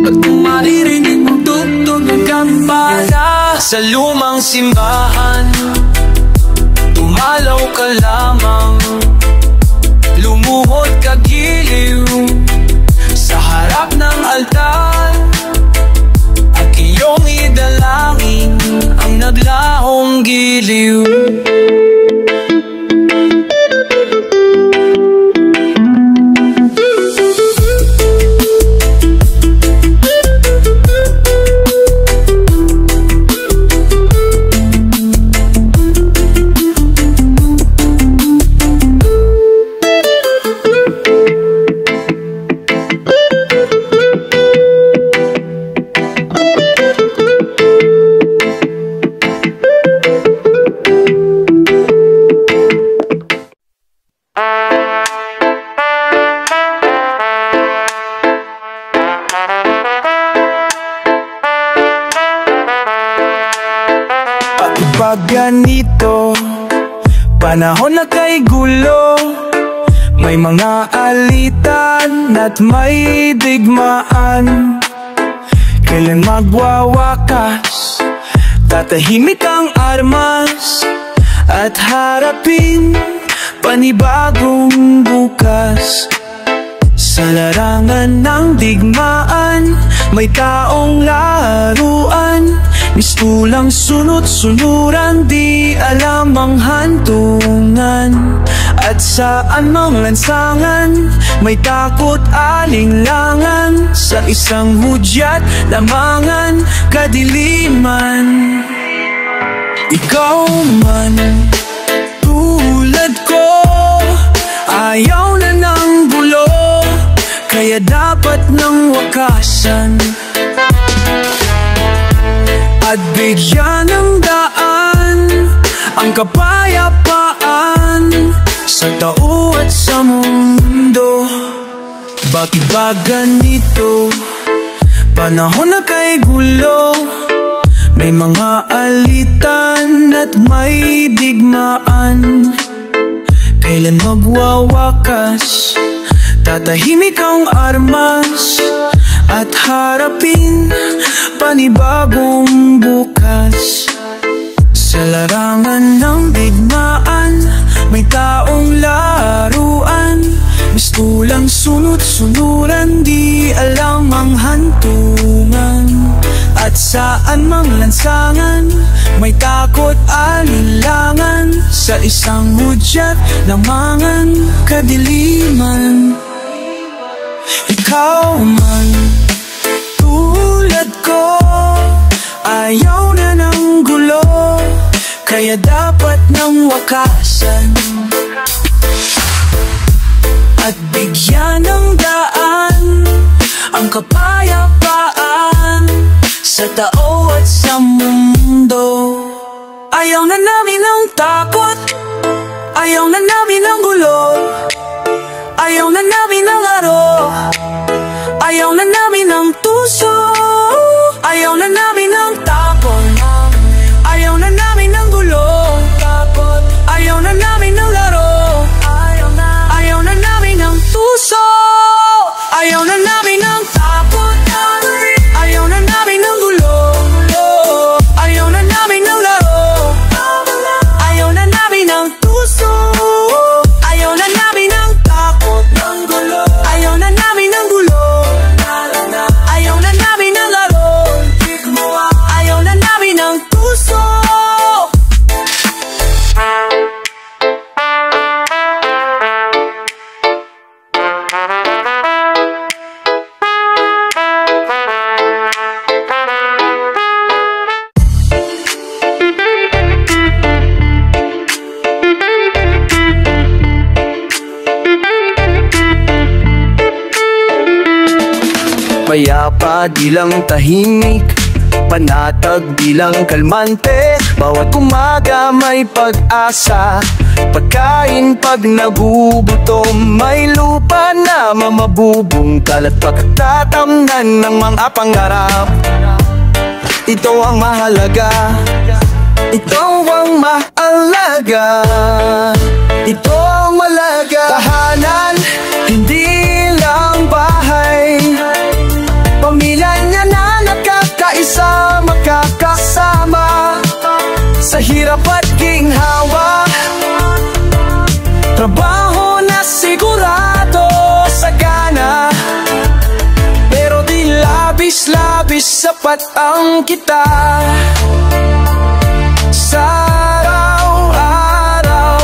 At kung maririnig mong tugtog ng kampana sa lumang simbahan, dumalaw ka lamang, lumuhod ka giliw sa harap ng altar, at iyong idalangin ang naglahong giliw. Pag ganito, panahon na kay gulo, may mga alitan at may digmaan. Kailan magwawakas, tatahimik ang armas, at harapin panibagong bukas. Sa larangan ng digmaan, may taong laruan, mistulang sunod-sunuran, di alam ang hantungan. At saan mang lansangan, may takot alinlangan, sa isang hudyat lamangan, kadiliman. Ikaw man, tulad ko, ayaw na ng gulo, kaya dapat nang wakasan at bigyan ng daan ang kapayapaan sa tao at sa mundo. Bakit ba ganito? Panahon na kay gulo, may mga alitan at may digmaan. Kailan magwawakas, tatahimik ang armas, at harapin panibagong bukas. Sa larangan ng digmaan, may taong laruan, mistulang sunod-sunuran, di alam ang hantungan. At saan mang lansangan, may takot alinlangan, sa isang hudyat lamangan, kadiliman. Ikaw man, tulad ko, ayaw na ng gulo, kaya dapat nang wakasan at bigyan ng daan ang kapayapaan sa tao at sa mundo. Ayaw na namin ng takot, ayaw na namin ng gulo, ayaw na namin ng aro, ayaw na namin ng tuso, ayaw na namin ng tapon, ayaw na namin ng gulo, ayaw na namin ng laro, ayaw na namin ng tuso, ayaw na namin ng tapon, ayaw na namin ng gulo, ayaw na namin ng laro, ayaw na namin ng tuso, ayaw na namin ng takot, ayaw na namin ng gulo, ayaw na namin ng payapa, di lang tahimik. Panatag, di lang kalmante. Bawat umaga may pag-asa. Pagkain pag nagugutom, may lupa na mamabubungkal at pagtatamnan ng mga pangarap. Ito ang mahalaga. Ito ang mahalaga. Ito ang mahalaga. Tahanan, hindi lang bahay. Pamilya niya na nakakaisa, makakasama sa hirap at ginhawa. Trabaho na sigurado sagana, pero di labis-labis sapat ang kita. Sa araw-araw,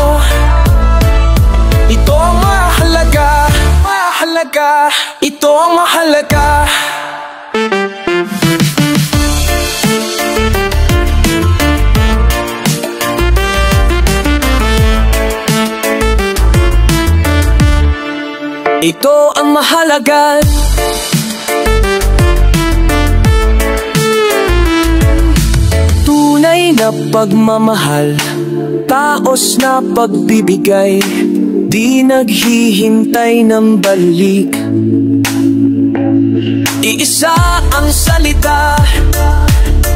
ito ang mahalaga, mahalaga. Ito ang mahalaga. Ito ang mahalaga. Tunay na pagmamahal, taos na pagbibigay, di naghihintay ng balik. Iisa ang salita,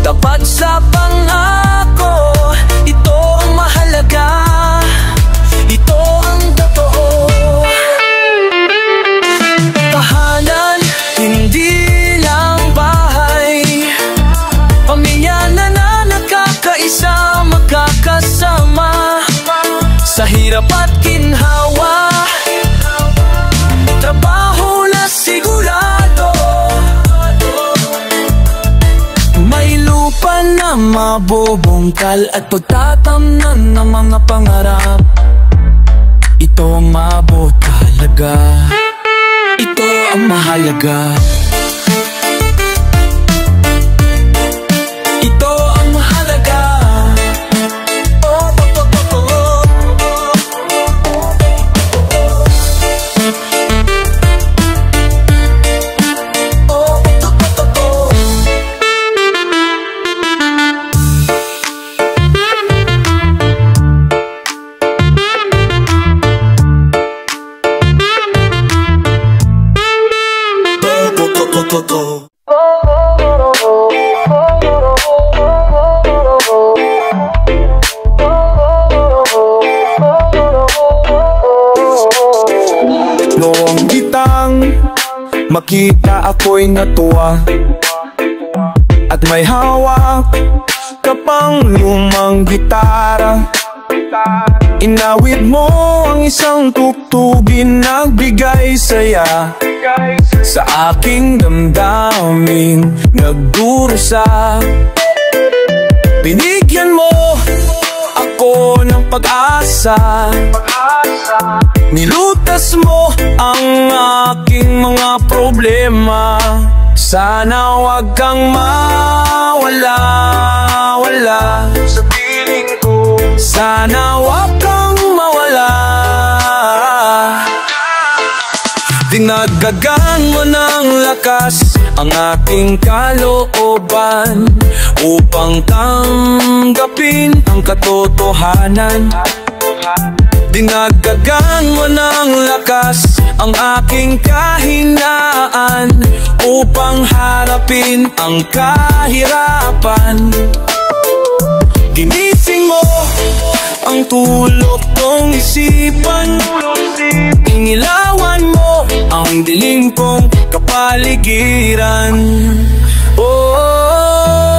tapat sa pangako. Ito ang mahalaga. Ito ang totoo. Tahanan, hindi lang bahay. Pamilya na nakakaisa, makakasama sa hirap at ginhawa. Trabaho na sigurado, may lupa na mabubungkal at pagtatamnan ng mga pangarap. Ito ang maabot kahalaga. Ito ang mahalaga. Ito ang mahalaga. Oh, oh, oh, oh, oh. Oh, oh, oh, oh. Noong bitang makita ako'y natuwa, at may hawak ka pang lumang gitara. Inawit mo ang isang tugtugin, nagbigay saya sa aking damdaming nagdurusa. Binigyan mo ako ng pag-asa, nilutas mo ang aking mga problema. Sana wag kang mawala-wala sa piling ko. Sana wag kang mawala. Dinagdagan mo ng lakas ang aking kalooban upang tanggapin ang katotohanan. Dinagdagan mo ng lakas ang aking kahinaan upang harapin ang kahirapan. Ginising mo ang tulog kong isipan, inilawan mo ang dilim kong kapaligiran. Oh,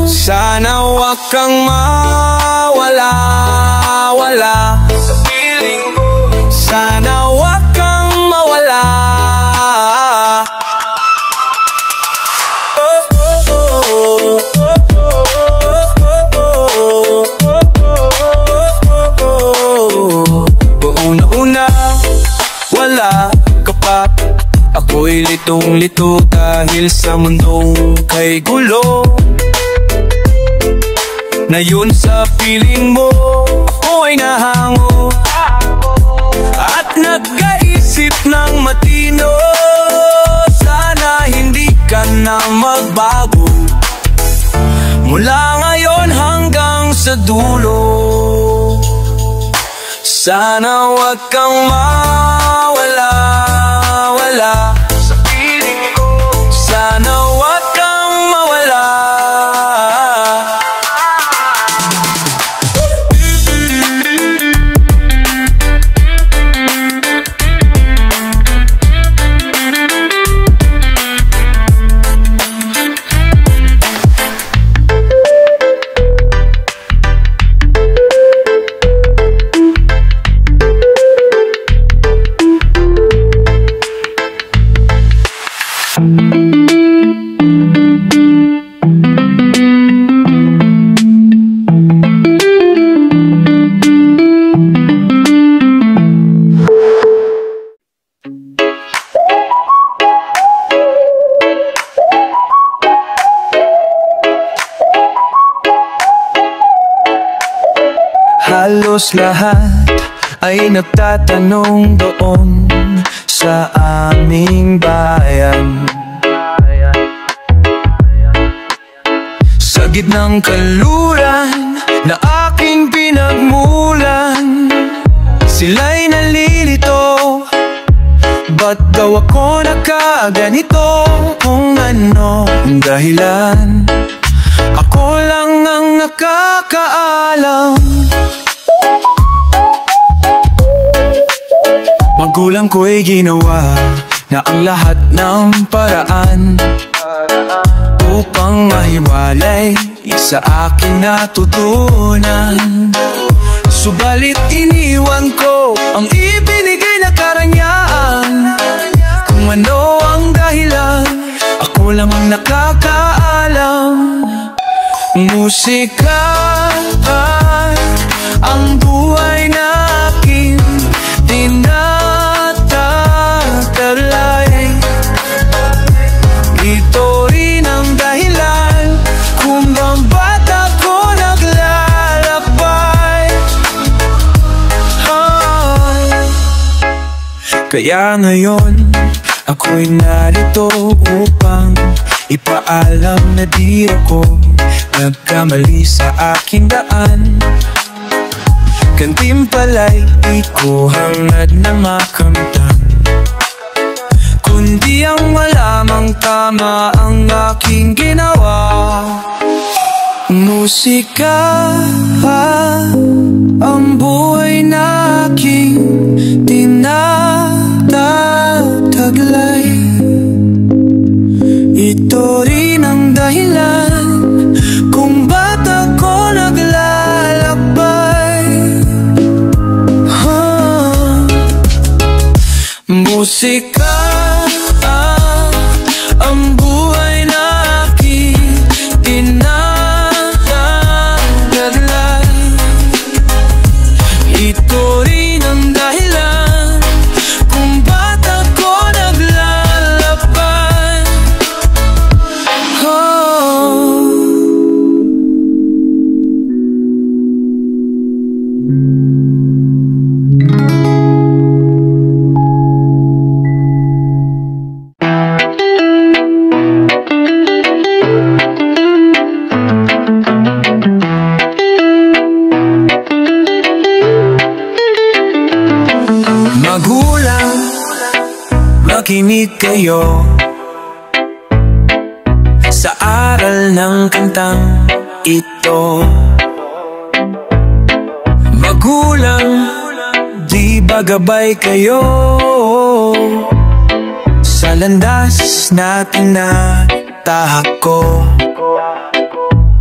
sana wag kang mawala-wala sa piling ko. Sana wag kang mawala. Una-una, wala ka pa. Ako'y litong-lito dahil sa mundong kay gulo. Na yun sa piling mo, ako'y nahango at nagkaisip ng matino. Sana hindi na magbago mula ngayon hanggang sa dulo. Sana wag kang mawala-wala sa piling ko. Sana wag kang mawala. Halos lahat ay nagtatanong doon sa aming bayan. Sa gitnang kaluran na aking pinagmulan, sila'y nalilito, ba't daw ako nakaganito? Kung ano ang dahilan, ako lang ang nakakaalam. Magulang ko'y ginawa na ang lahat ng paraan upang mahiwalay sa akin natutunan. Subalit iniwan ko ang ibinigay na karangyaan. Kung ano ang dahilan, ako lang ang nakakaalam. Musika ang buhay na aking tinataglay. Ito rin ang dahilan kung bakit ako naglalakbay. Kaya ngayon ako'y narito upang ipaalam na di ako nagkamali sa aking daan. Gantimpala'y di ko hangad na makamtan, kundi ang malamang tama ang aking ginawa. Musika ang buhay na aking tinataglay. Ito rin ang dahilan kung ba't ako naglalakbay. Musika ang buhay na aking tinataglay. Ito rin ang dahilan kung ba't ako naglalakbay. Magulang, makinig kayo sa aral ng kantang ito. Magulang, di ba gabay kayo sa landas na tinatahak ko?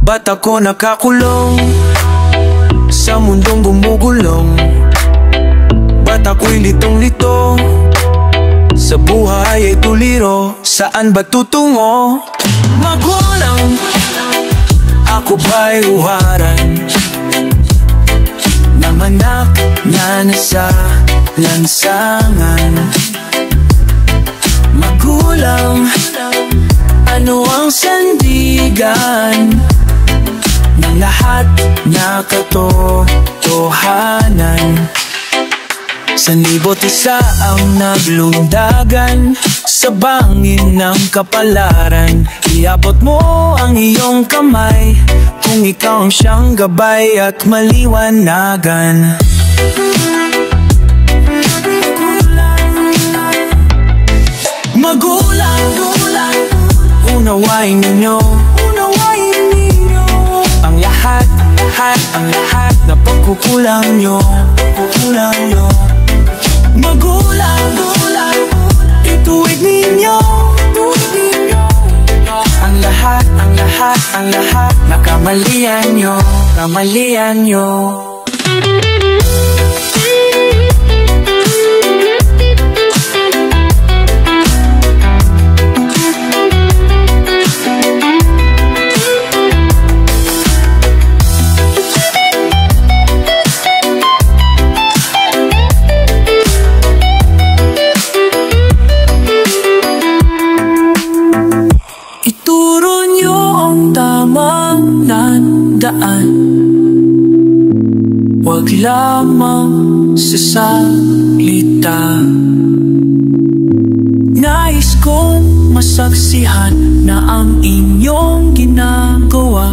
Ba't ako nakakulong sa mundong gumugulong? Ba't ako'y litong-lito sa buhay ay tuliro? Saan ba tutungo? Magulang, ako ba'y uharan ng anak na nasa lansangan? Magulang, ano ang sandigan ng lahat na katotohanan? Sanlibu't isa ang naglundagan Sa bangin ng kapalaran, iabot mo ang iyong kamay, kung ikaw ang siyang gabay at maliwanagan. Magulang, unawain ninyo ang lahat na pagkukulang nyo. Magulang, ituwid ninyo ang lahat na kamalian nyo. Huwag lamang sa salita. Nais kong masaksihan na ang inyong ginagawa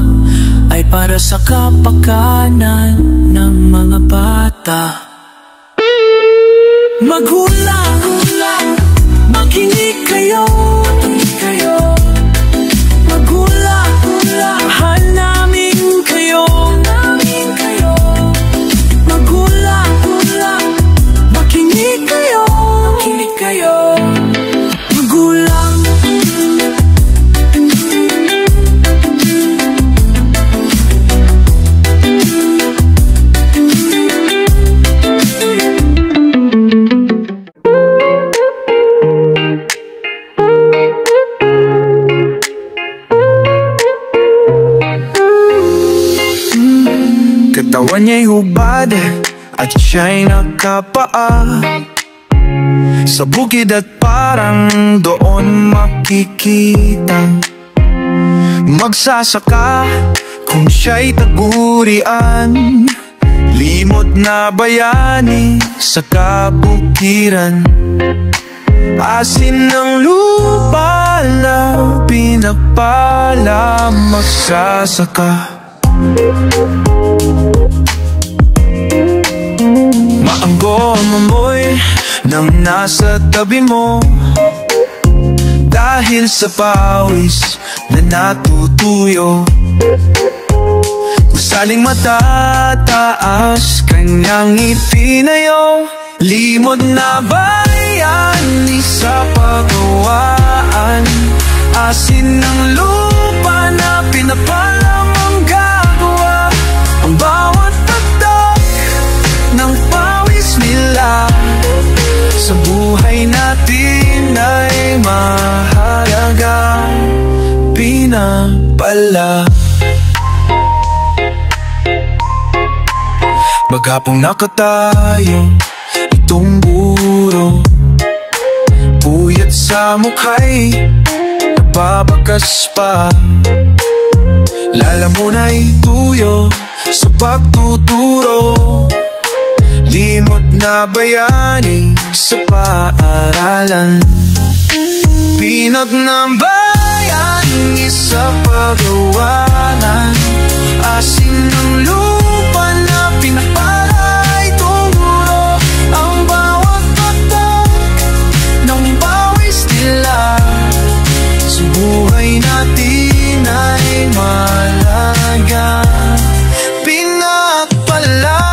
ay para sa kapakanan ng mga bata. Magulang, makinig kayo. Magulang, mahal namin kayo. Makinig kayo. Magulang. Katawan niya'y hubad at siya'y nakapaa sa bukid at parang doon makikita magsasaka kung siya'y tagurian, limot na bayani sa kabukiran. Asin ng lupa na pinagpala magsasaka. Maanggo ang amoy ng nasa tabi mo dahil sa pawis na natutuyo. Masaling matataas kanyang itinayo, limod na bayani sa pagawaan. Asin ng lupa na pinapalang ang gagawa, ang bawat tagdak ng pawis nila sa buhay natin ay mahalaga, pinapala. Maghapong nakatayo itong buro, puyat sa mukha'y nababakas pa. Lalamunan ay tuyo sa pagtuturo, limot na bayani sa paaralan. Pinag ng bayani sa pagawanan. Asin ng lupa na pinapalay tunguro, ang bawat patak ng bawis nila sa buhay natin ay malaga, pinagpala.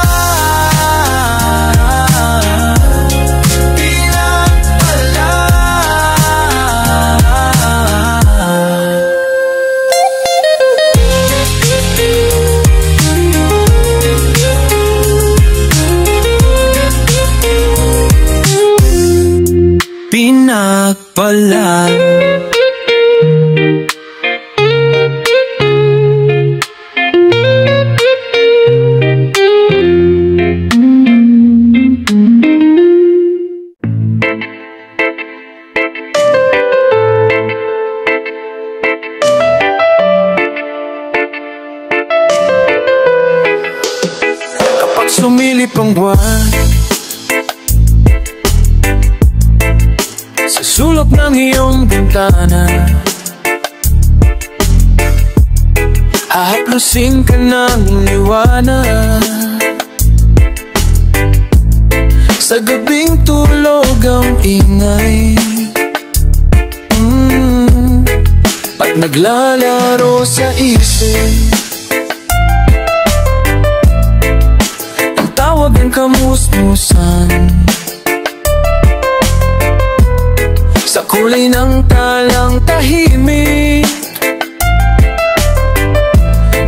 Pinagpala. Kapag sumilip ang buwan sa sulok ng ng iyong bintana, hahaplusin ka ng liwanag. Sa gabing tulog ang ingay, at naglalaro sa isip. Ang tawag ang kamusmusan, sa kulay ng talang tahimik,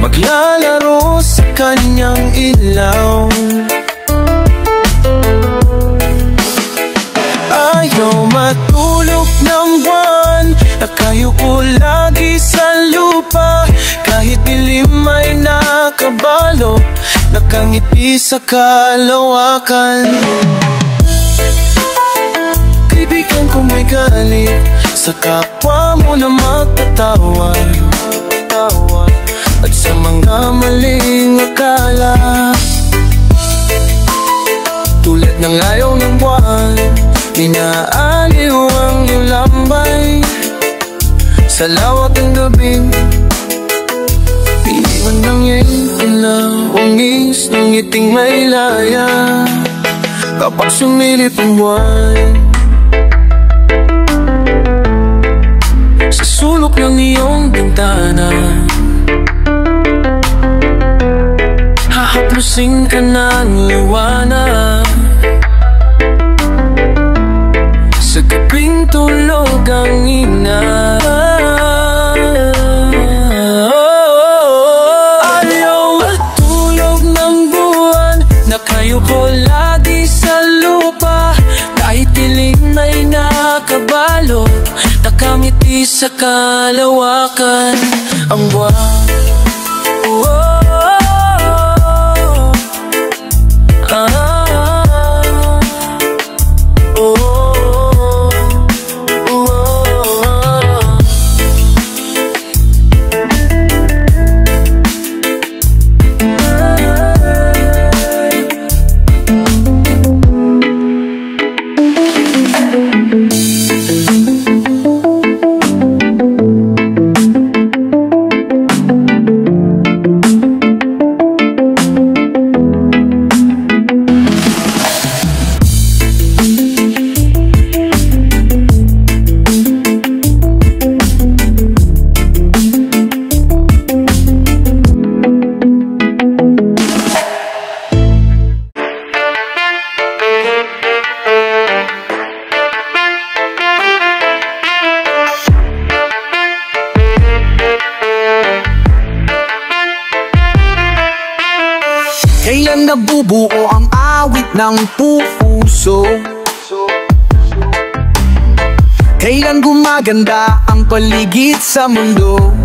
maglalaro sa kanyang ilaw. Ayaw matulog ng buwan, nakayuko lagi sa lupa. Kahit dilim ay nakabalo, nakangiti sa kalawakan. Kaibigan ko may galit sa kapwa mo na magpatawad, at sa mga maling akala. Tulad ng ayaw ng buwan, inaaliw ang iyong lambay. Sa lawak ng gabing, iwan ng iyong ilaw, wangis ng ngiting may laya. Kapag sumilip ang buwan, sa sulok ng iyong bintana, hahaplusin ka ng liwanag. Sa gabing tulog ang ina, ayaw matulog ng buwan, nakayuko lagi sa lupa. Kahit dilim ay nakabalo, nakangiti sa kalawakan ang buwan. Kailan nabubuo ang awit ng puso? Kailan gumaganda ang paligid sa mundo?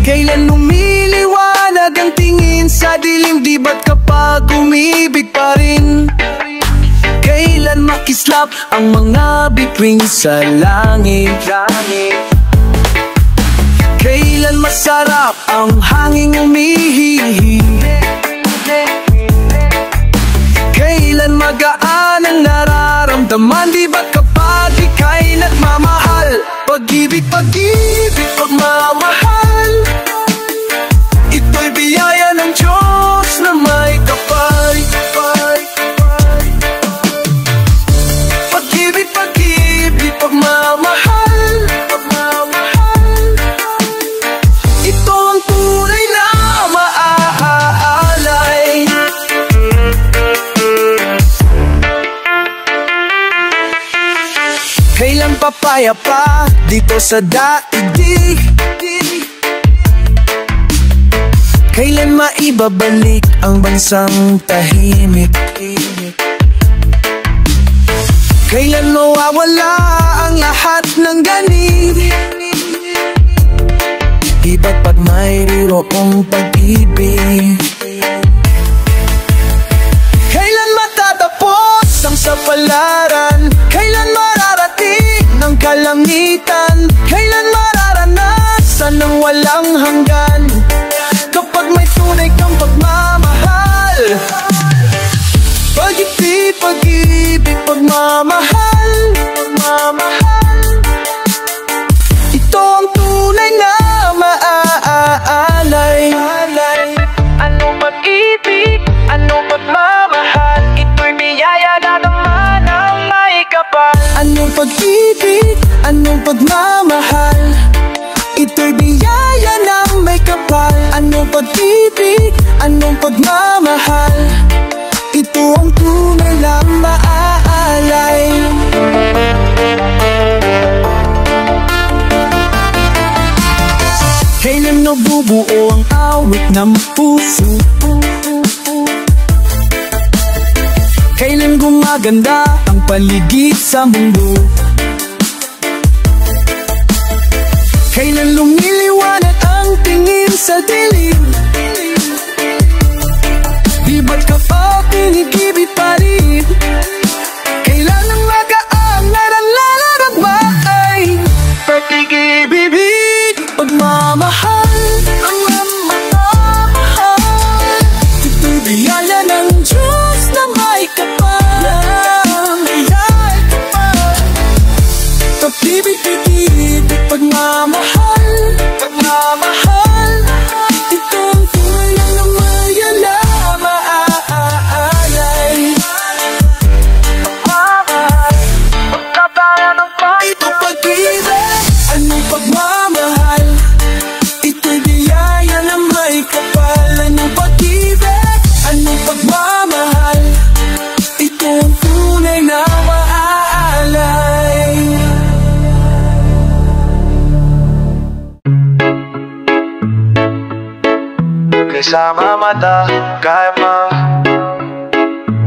Kailan lumiliwanag ang tingin sa dilim, di ba't kapag umibig pa rin? Kailan makislap ang mga bituin sa langit? Kailan masarap ang hanging umihihi? Kailan magaan ang nararamdaman, di ba't kapag ika'y nagmamahal? Pag-ibig, pag-ibig, pagmamahal, ito'y biyaya ng Diyos na may kapal. Pag-ibig, pag-ibig, pagmamahal, ito ang tunay na maaalay. Kailan papayapa dito sa daigdig? Kailan maibabalik ang bansang tahimik? Kailan mawawala ang lahat ng ganit? Iba't pag mayroong pag-ibig, kailan matatapos ang sapalaran? Kailan mararating ng kalangitan? Kailan mararanasan ng walang hanggan? Kapag may tunay kang pagmamahal, pag-ibig, pag-ibig, pagmamahal, nabubuo ang awit ng puso. Kailan gumaganda ang paligid sa mundo? Kailan lumiliwanag ang tingin sa dilim? Di ba't ka pa pinigibit pa rin? Kailan ang magaang naralaragma ay pag-ibig, pagmamahal, ang mamamahal. Ito'y biyaya ng Diyos na may kapal. Pag-ibig, pagmamahal, pagmamahal. Ito ang tunay na mayala, maaalay. Pagkabayan ng pag ito pag-ibig, anong pagmamahal? Ito'y biyaya na may kapal. Anong pag-ibig, anong pagmamahal? Ito ang tunay na maaalay. Sama mata, kaya ma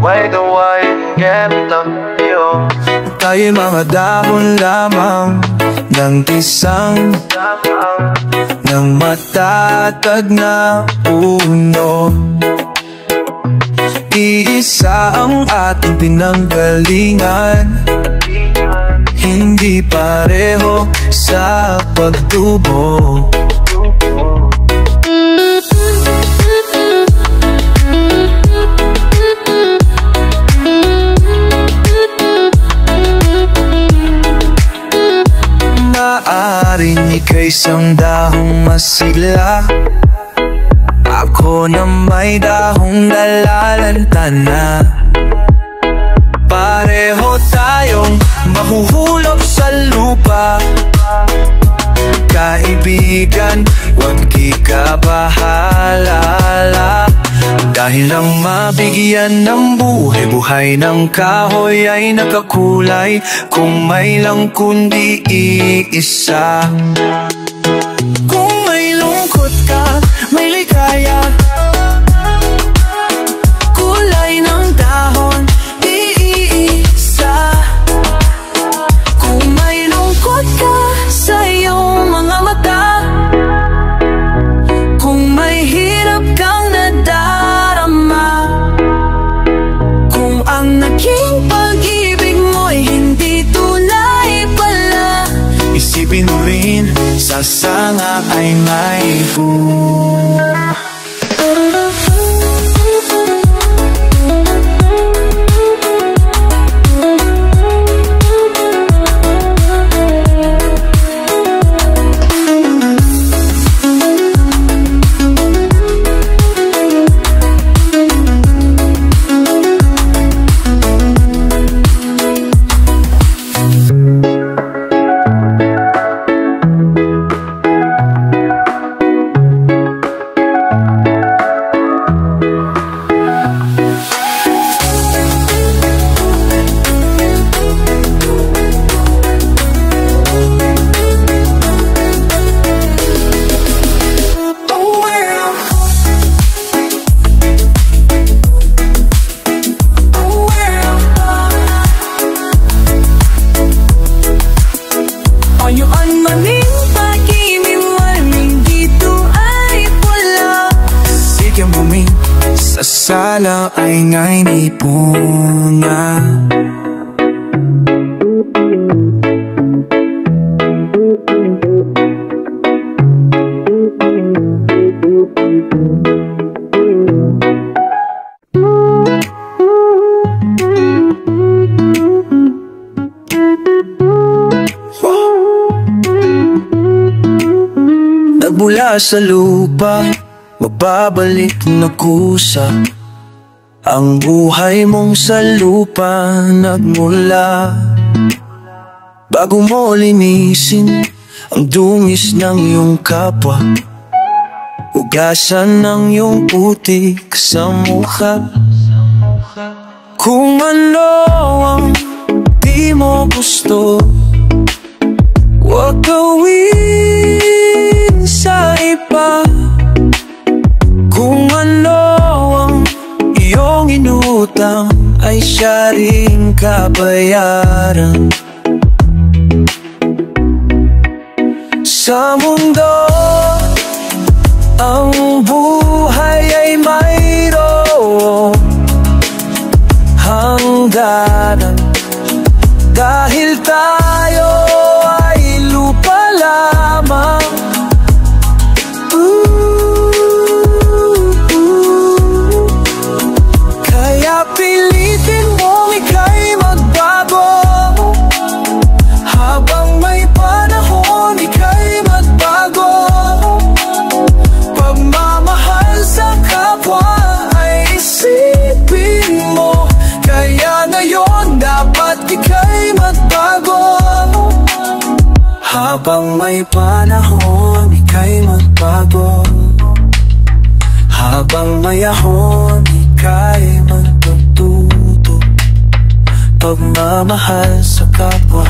Wait a while, get up you. Tayo'y mga dahon lamang ng isang ng matatag na puno. Iisa ang ating pinanggalingan, hindi pareho sa pagtubo. Maaaring ika'y isang dahong masigla, ako na may dahong nalalanta na. Pareho tayong mahuhulog sa lupa. Kaibigan, huwag ikabahala. Dahil ang mabigyan ng buhay ng kahoy ay nakakulay kung may lang kundi iisa. Kung may lungkot ka, may ligaya, kulay ng dahon, iisa. Kung may lungkot ka sa iyong mga mata, kung may hirap kang nadarama, kung ang naging pag-ibig mo'y hindi tunay pala, isipin mo rin, sa sanga ay may bunga. Sala ay ngay ni punga. Nagbula sa lupa, mababalik na kusa. Ang buhay mong sa lupa nagmula, bago mo linisin ang dungis ng iyong kapwa, hugasan ng iyong putik sa mukha. Kung ano ang di mo gusto, huwag gawin sa iba. siya ring kabayaran. Sa mundo, ang buhay ay mayroong hangganan. Dahil tayo ay lupa lamang. Kaya pilitin mong ika'y magbago. Habang may panahon, ika'y magbago. Pagmamahal sa kapwa ay isipin mo. Kaya ngayon dapat ika'y magbago. Habang may panahon, ika'y magbago. Habang may ahon, ika'y magtututo. Pagmamahal sa kapwa